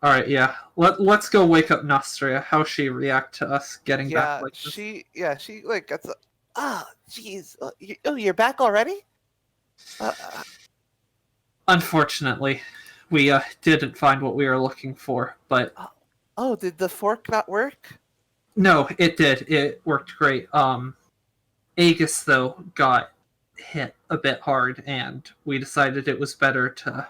All right. Yeah. Let's go wake up Nostria. How she react to us getting back like this? She gets Ah, jeez. You're back already? Uh, Unfortunately, we didn't find what we were looking for, but oh, did the fork not work? no, it did. It worked great. Aegis though got hit a bit hard, and we decided it was better to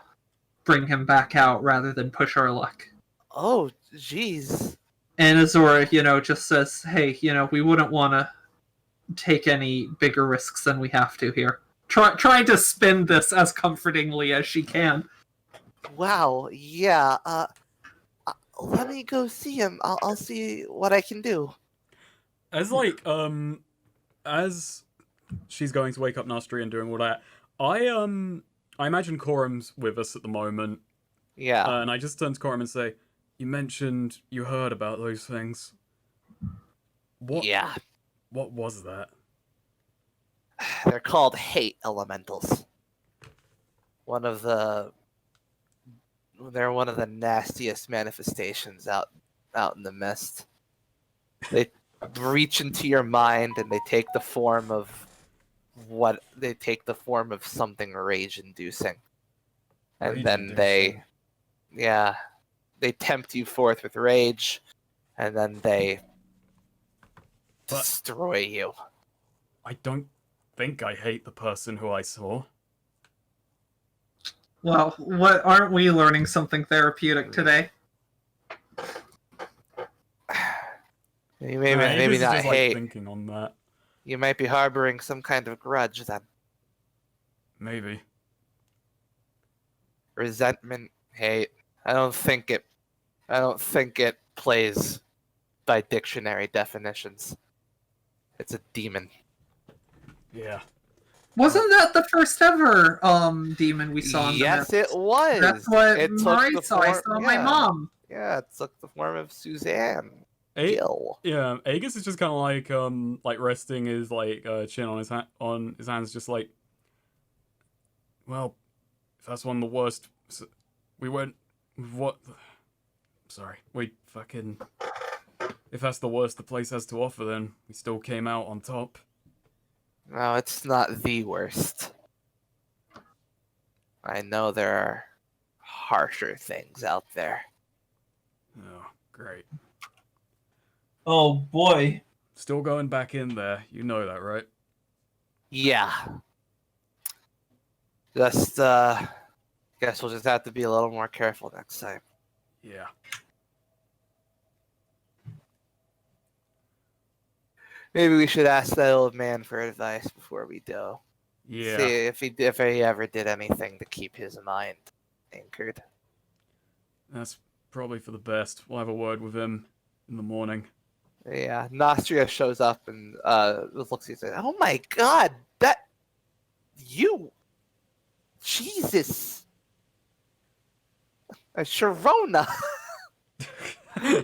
bring him back out rather than push our luck. Oh, jeez. And Azora, just says, "Hey, we wouldn't want to take any bigger risks than we have to here." Trying to spin this as comfortingly as she can. Wow. Yeah. Let me go see him. I'll see what I can do. As as she's going to wake up Nastri and doing all that, I imagine Korum's with us at the moment, Yeah. and I just turn to Korum and say, "You mentioned you heard about those things. What? Yeah. What was that?" They're called hate elementals. They're one of the nastiest manifestations out in the mist. They reach into your mind and they take the form of something rage inducing. And then they tempt you forth with rage, and then they But- destroy you. I don't think I hate the person who I saw. Well, what aren't we learning something therapeutic today? Maybe Aegis is not just, hate. thinking on that. You might be harboring some kind of grudge then. Maybe. Resentment, hate. I don't think it plays by dictionary definitions. It's a demon. Yeah. Wasn't that the first ever demon we saw in the Yes, mist? it was. That's what It took Mari the saw. I saw my mom. Yeah, it took the form of Suzanne. A- Gill. yeah, Aegis is just kind of like resting his chin on his hands, just like, well, if that's one of the worst, we went. What? Sorry, we fucking. If that's the worst the place has to offer, then we still came out on top. No, it's not the worst. I know there are harsher things out there. Oh, great. Oh boy. Still going back in there. You know that, right? Yeah. Just, guess we'll just have to be a little more careful next time. Yeah. Maybe we should ask that old man for advice before we go. Yeah. See if he ever did anything to keep his mind anchored. That's probably for the best. We'll have a word with him in the morning. Yeah, Nostria shows up and looks at you and says, "Oh my god, that you, Jesus, Sharona."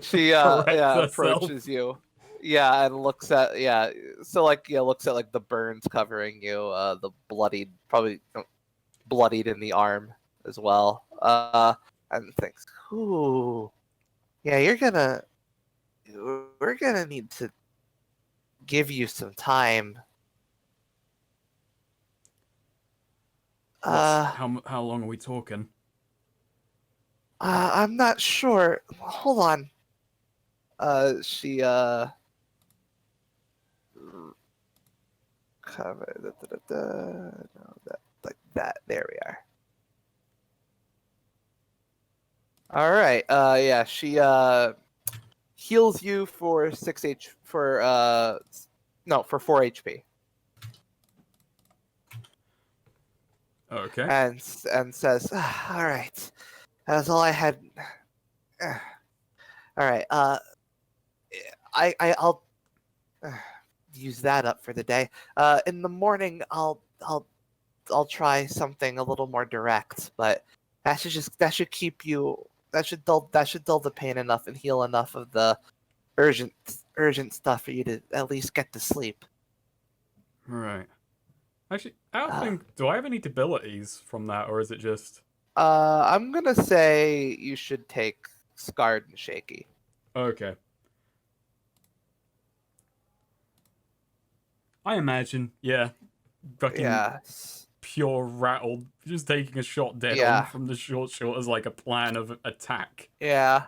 She Corrects herself. approaches you. Yeah, and looks at looks at like the burns covering you, the probably bloodied in the arm as well. And thinks, "Ooh, yeah, we're gonna need to give you some time." How long are we talking? I'm not sure. Hold on. She cover no, that like that. There we are. All right. Yeah, she heals you for 4 HP. Okay. And says, "All right. That's all I had. All right. I'll use that up for the day. In the morning, I'll try something a little more direct, but that should keep you. That should dull the pain enough and heal enough of the urgent stuff for you to at least get to sleep." Right. Actually, I don't think. Do I have any abilities from that, or is it just? I'm gonna say you should take Scarred and Shaky. Okay. I imagine, yeah. Fucking Yeah. pure rattled, just taking a shot dead Yeah. on from the short as like a plan of attack. Yeah.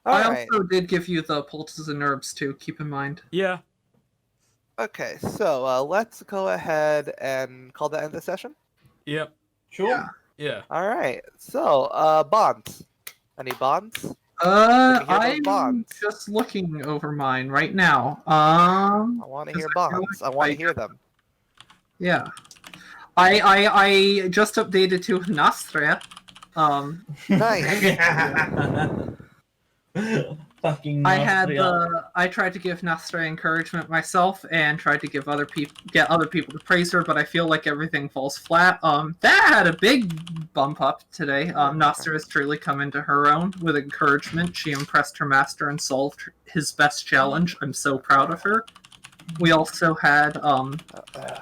I Alright. also did give you the pulses and herbs too, keep in mind. Yeah. Okay, so let's go ahead and call that end the session. Yep. Sure. Yeah. Yeah. Alright. So, bonds. Any bonds? Let me hear those I'm bonds. just looking over mine right now. I want to because hear I feel bonds. like I want I- to hear them. Yeah. I just updated to Nostria. Nice. Fucking I tried to give Nostria encouragement myself and tried to give get other people to praise her, but I feel like everything falls flat. That had a big bump up today. Nostria has truly come into her own with encouragement. She impressed her master and solved his best challenge. I'm so proud of her. We also had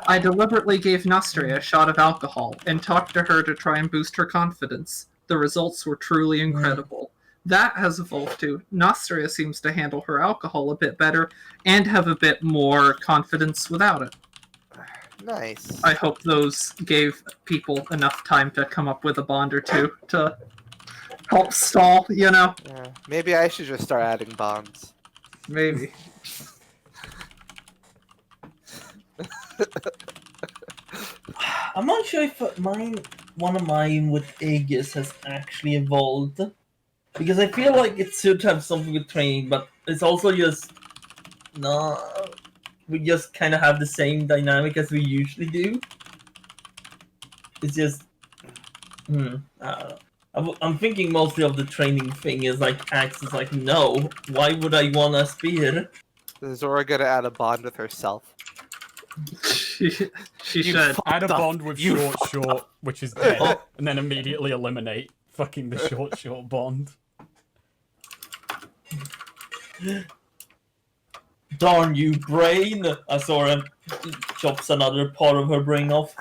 I deliberately gave Nostria a shot of alcohol and talked to her to try and boost her confidence. The results were truly incredible. That has evolved too. Nostria seems to handle her alcohol a bit better and have a bit more confidence without it. Nice. I hope those gave people enough time to come up with a bond or two to help stall, you know? Yeah. Maybe I should just start adding bonds. Maybe. I'm not sure if one of mine with Aegis has actually evolved. Because I feel like it should have something with training, but it's also just no. We just kind of have the same dynamic as we usually do. It's just, I don't know. I'm thinking mostly of the training thing is like Axe is like, no, why would I want a spear? Is Zora gonna add a bond with herself? She You should. Add a fucked up. bond with You short, which is dead, Oh. and then immediately eliminate fucking the short bond. Darn you, brain! Azora chops another part of her brain off.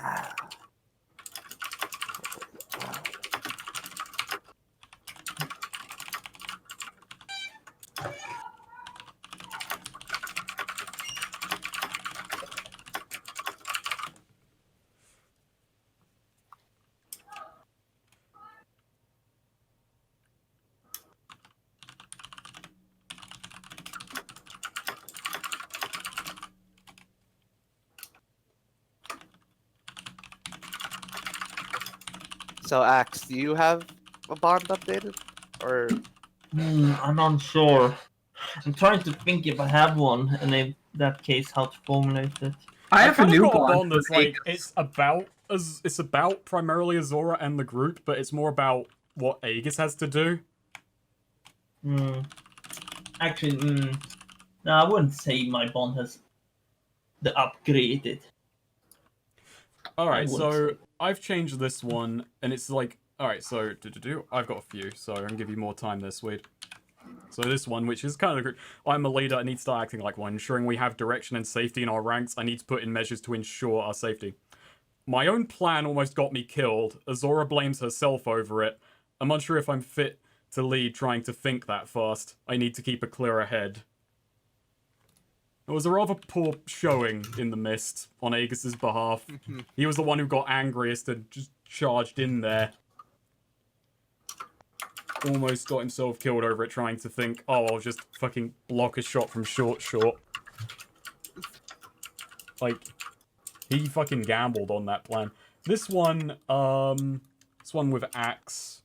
So, Axe, do you have a bond updated? Or I'm not sure. I'm trying to think if I have one, and in that case, how to formulate it. I have a kinda new got a bond bond with that's like Aegis. it's about primarily Azora and the group, but it's more about what Aegis has to do. Actually, no, I wouldn't say my bond has the upgraded. Alright, I wouldn't so say. I've changed this one, and it's like, alright, so I've got a few, so I can give you more time there, Swede. So this one, which is kind of good. I'm a leader, I need to start acting like one, ensuring we have direction and safety in our ranks. I need to put in measures to ensure our safety. My own plan almost got me killed. Azora blames herself over it. I'm unsure if I'm fit to lead trying to think that fast. I need to keep a clearer head. It was a rather poor showing in the mist on Aegis's behalf. He was the one who got angriest and just charged in there. Almost got himself killed over it trying to think, oh, I'll just fucking block a shot from short. Like, he fucking gambled on that plan. This one with Axe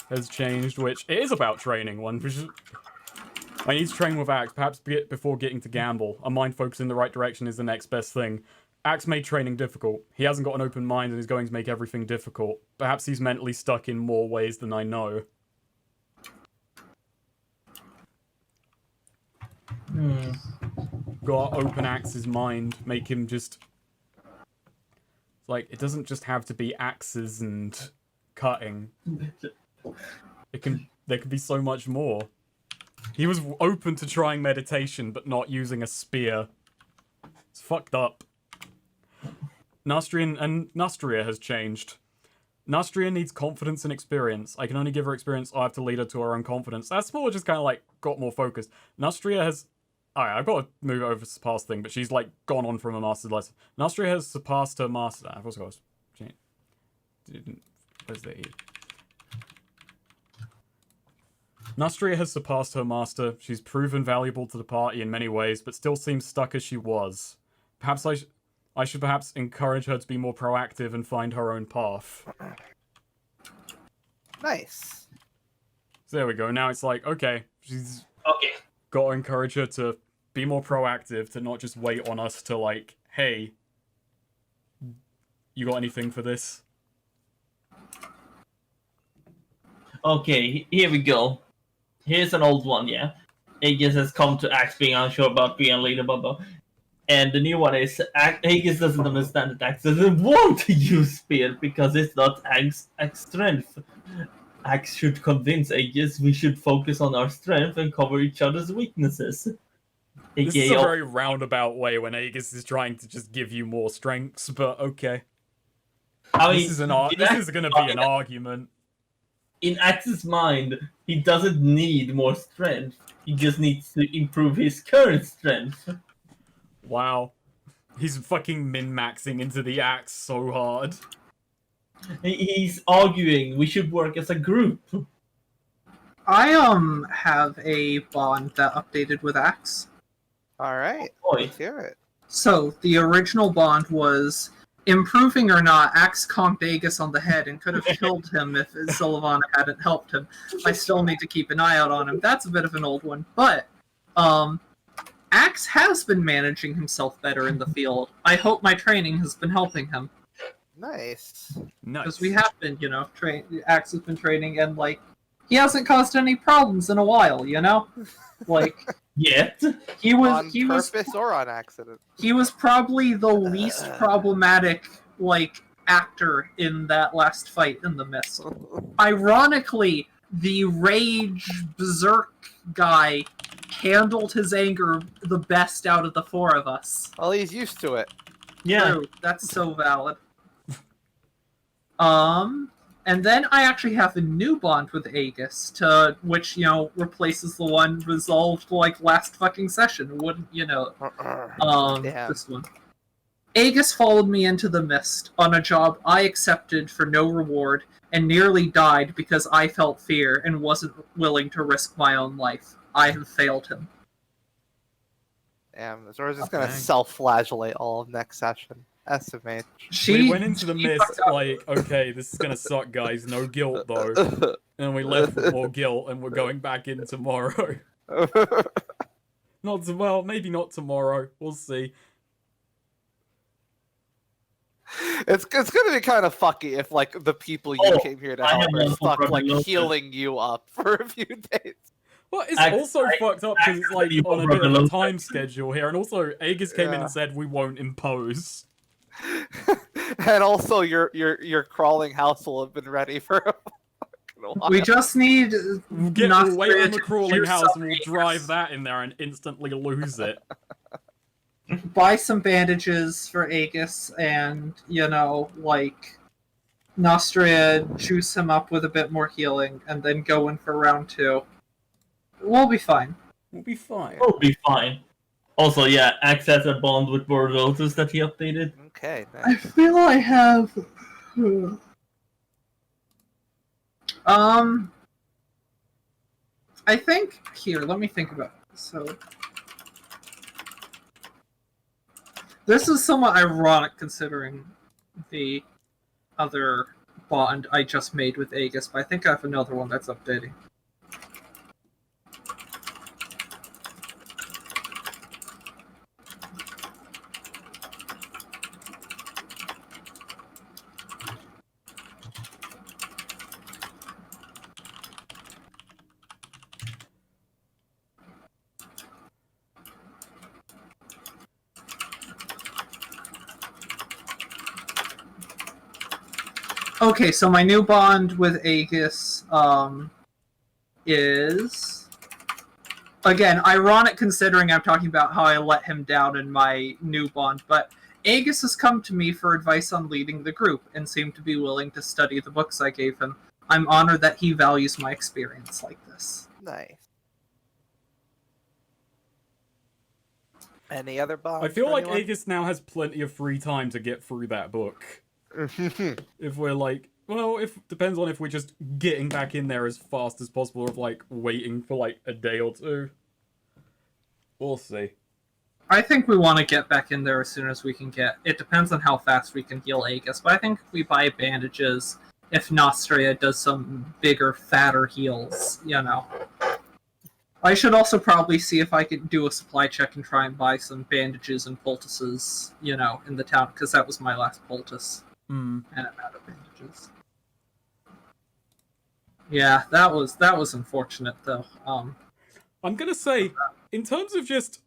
has changed, which it is about training one. I need to train with Axe, perhaps before getting to gamble. A mind focused in the right direction is the next best thing. Axe made training difficult. He hasn't got an open mind and is going to make everything difficult. Perhaps he's mentally stuck in more ways than I know. Gotta open Axe's mind, make him just... Like, it doesn't just have to be axes and cutting. There can be so much more. He was open to trying meditation, but not using a spear. It's fucked up. Nostria has changed. Nostria needs confidence and experience. I can only give her experience, I have to lead her to her own confidence. That's more just kind of like, got more focused. Nostria has Alright, I've got to move over to surpass thing, but she's like gone on from a master's lesson. Nostria has surpassed her master. I've also got. Where's the E? Nostria has surpassed her master. She's proven valuable to the party in many ways, but still seems stuck as she was. Perhaps I should perhaps encourage her to be more proactive and find her own path. Nice. So there we go. Now it's like, okay, she's Okay. got to encourage her to be more proactive, to not just wait on us to like, hey, you got anything for this? Okay, here we go. Here's an old one, yeah. Aegis has come to Axe being unsure about being a leader, blah blah. And the new one is Aegis doesn't understand that Axe doesn't want to use spear because it's not Axe strength. Axe should convince Aegis we should focus on our strength and cover each other's weaknesses. This is a very roundabout way when Aegis is trying to just give you more strengths, but okay. I mean, This is going to be an argument. In Axe's mind, he doesn't need more strength. He just needs to improve his current strength. Wow. He's fucking min-maxing into the axe so hard. He's arguing we should work as a group. I have a bond that updated with Axe. All right. Boy. Let's hear it. So the original bond was improving or not, Axe conked Aegis on the head and could have killed him if Sylvana hadn't helped him. I still need to keep an eye out on him. That's a bit of an old one. But Axe has been managing himself better in the field. I hope my training has been helping him. Nice. Because we have been, Axe has been training and, like, he hasn't caused any problems in a while, Like, Yet. he On was purpose or on accident. he was probably the least problematic, like, actor in that last fight in the mist. Ironically, the rage berserk guy handled his anger the best out of the four of us. Well, he's used to it. Yeah. True, that's so valid. And then I actually have a new bond with Aegis, which, replaces the one resolved, like, last fucking session, wouldn't you know? Damn. This one. Aegis followed me into the mist on a job I accepted for no reward and nearly died because I felt fear and wasn't willing to risk my own life. I have failed him. Damn, Zora's just gonna self-flagellate all of next session. SMH. We went into the mist like, okay, this is gonna suck, guys. No guilt, though. And we left with more guilt, and we're going back in tomorrow. Maybe not tomorrow. We'll see. It's gonna be kind of fucky if, like, the people you came here to help are stuck, like, healing you up for a few days. Well, it's also fucked up because it's, like, on a bit of a time schedule here, and also Aegis came in and said we won't impose. And also, your crawling house will have been ready for a fucking while. We just need We'll wait on the crawling house and we'll drive that in there and instantly lose it. Buy some bandages for Aegis and, like, Nostria juice him up with a bit more healing and then go in for round 2. We'll be fine. We'll be fine. We'll be fine. Also, yeah, Axe has a bond with Bordotus that he updated. Okay, nice. I feel I have... I think... Here, let me think about it. So... This is somewhat ironic considering the other bond I just made with Aegis, but I think I have another one that's updating. Okay, so my new bond with Aegis is... Again, ironic considering I'm talking about how I let him down in my new bond, but Aegis has come to me for advice on leading the group and seemed to be willing to study the books I gave him. I'm honored that he values my experience like this. Nice. Any other bonds? I feel for like anyone? Aegis now has plenty of free time to get through that book. If we're like, well, if depends on if we're just getting back in there as fast as possible, or if like waiting for like a day or two. We'll see. I think we want to get back in there as soon as we can get. It depends on how fast we can heal Aegis, but I think if we buy bandages, if Nostria does some bigger, fatter heals, you know. I should also probably see if I can do a supply check and try and buy some bandages and poultices, you know, in the town, because that was my last poultice. And I'm out of bandages. Yeah, that was unfortunate though. I'm gonna say, in terms of just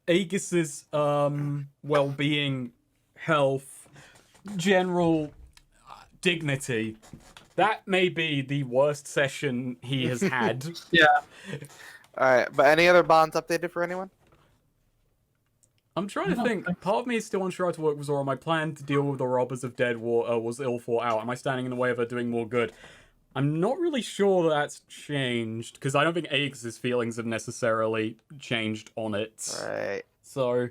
Aegis's well-being, health, general dignity, that may be the worst session he has had. Yeah. All right, but any other bonds updated for anyone? I'm trying to think. Part of me is still unsure how to work with Zora. My plan to deal with the robbers of dead water was ill thought out. Am I standing in the way of her doing more good? I'm not really sure that's changed, because I don't think Aegis's feelings have necessarily changed on it. Right. So,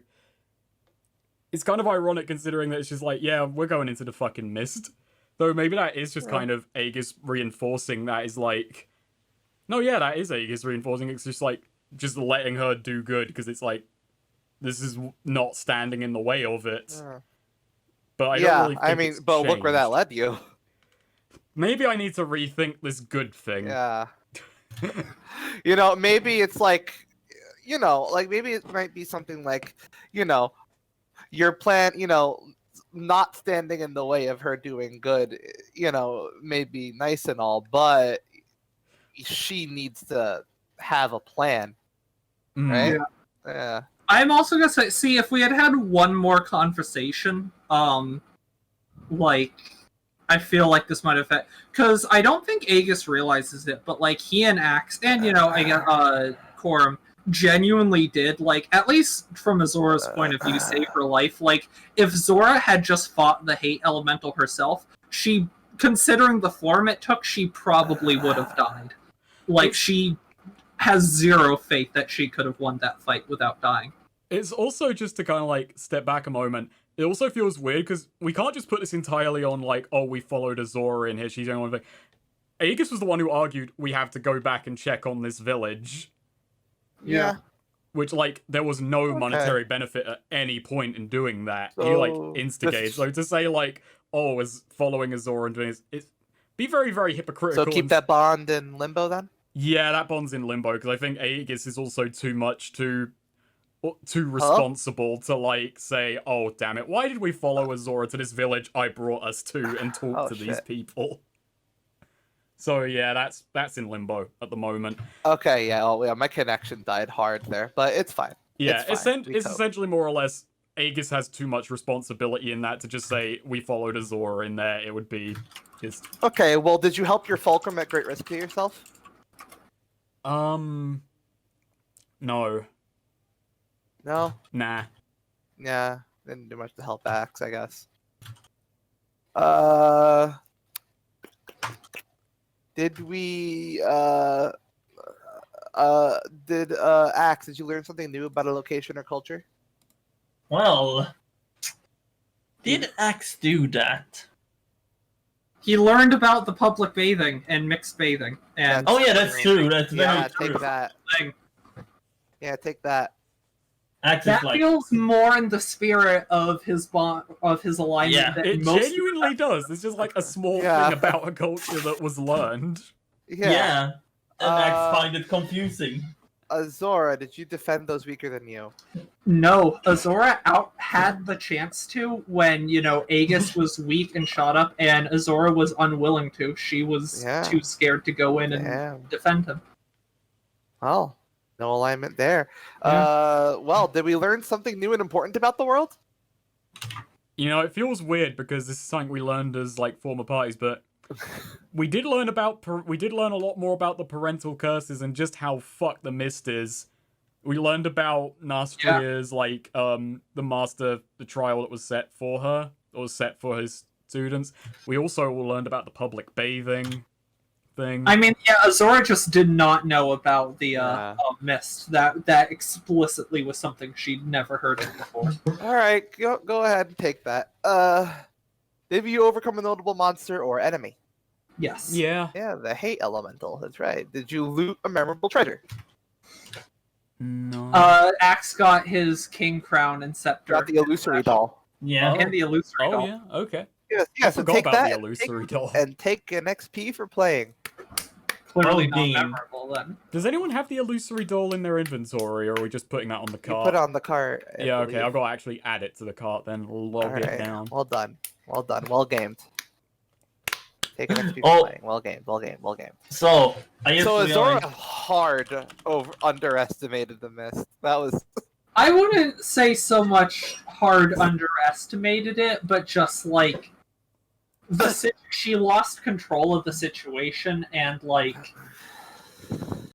it's kind of ironic considering that it's just like, yeah, we're going into the fucking mist. Though maybe that is just kind of Aegis reinforcing that is like... No, yeah, that is Aegis reinforcing. It's just like, just letting her do good, because it's like, this is not standing in the way of it. But I don't really think I mean, it's but look where that changed. led you. Maybe I need to rethink this good thing. Yeah. You know, maybe it's like, you know, like maybe it might be something like, you know, your plan, you know, not standing in the way of her doing good, you know, may be nice and all, but she needs to have a plan, right? Yeah. I'm also gonna say, see, if we had had one more conversation, like, I feel like this might have, because I don't think Aegis realizes it, but like he and Axe, and you know, I guess Corum genuinely did, like, at least from Azora's point of view, save her life. Like, if Zora had just fought the hate elemental herself, she, considering the form it took, she probably would have died. Like, she has zero faith that she could have won that fight without dying. It's also just to kind of like step back a moment. It also feels weird because we can't just put this entirely on like, oh, we followed Azora in here. She's the only one thing. Aegis was the one who argued we have to go back and check on this village. Yeah. Which, like, there was no monetary benefit at any point in doing that. He, like, instigated. So to say, like, oh, is following Azora and doing this, it's be very, very hypocritical. So keep that bond in limbo then? Yeah, that bond's in limbo, because I think Aegis is also too responsible to, like, say, oh, damn it, why did we follow Azora to this village I brought us to and talk to these people? So yeah, that's in limbo at the moment. Okay, yeah, oh, yeah, my connection died hard there, but it's fine. Yeah, it's fine. it's essentially more or less Aegis has too much responsibility in that to just say we followed Azora in there. It would be just... Okay, well, did you help your Fulcrum at great risk to yourself? No. No? Nah. Yeah, didn't do much to help Axe, I guess. Did we, Axe, did you learn something new about a location or culture? Well, did Axe do that? He learned about the public bathing and mixed bathing. And Oh yeah, that's true. That's very true. Take that. thing. Yeah, take that. Axe That is like, feels more in the spirit of his alignment. Yeah. than It most genuinely does. It's just like a small Yeah. thing about a culture that was learned. yeah. And Axe find it confusing. Azora, did you defend those weaker than you? No, Azora had the chance to when, you know, Aegis was weak and shot up, and Azora was unwilling to. She was too scared to go in and defend him. Well, no alignment there. Yeah. Well, did we learn something new and important about the world? You know, it feels weird because this is something we learned as like former parties, but we did learn a lot more about the parental curses and just how fucked the mist is. We learned about Nastria's like the trial that was set for her, or was set for his students. We also learned about the public bathing thing. I mean, yeah, Azora just did not know about the mist. That explicitly was something she'd never heard of before. All right, go ahead and take that. Did you overcome a notable monster or enemy? Yes. Yeah. Yeah, the hate elemental. That's right. Did you loot a memorable treasure? No. Axe got his king crown and scepter. Got the illusory doll. Yeah. And the illusory doll. yeah. Okay. Yes, I so forgot take about that the illusory doll. and take an XP for playing. Clearly Oh, not game. memorable then. Does anyone have the illusory doll in their inventory, or are we just putting that on the You cart? put it on the cart. I Yeah, okay, believe. I've got to actually add it to the cart then. Log All it right. down. Well done. Well done. Well gamed. Take an XP Oh. for playing. Well gamed. Well gamed. Well gamed. So I guess So we Azora are... hard underestimated the mist. That was I wouldn't say so much hard underestimated it, but just like she lost control of the situation and like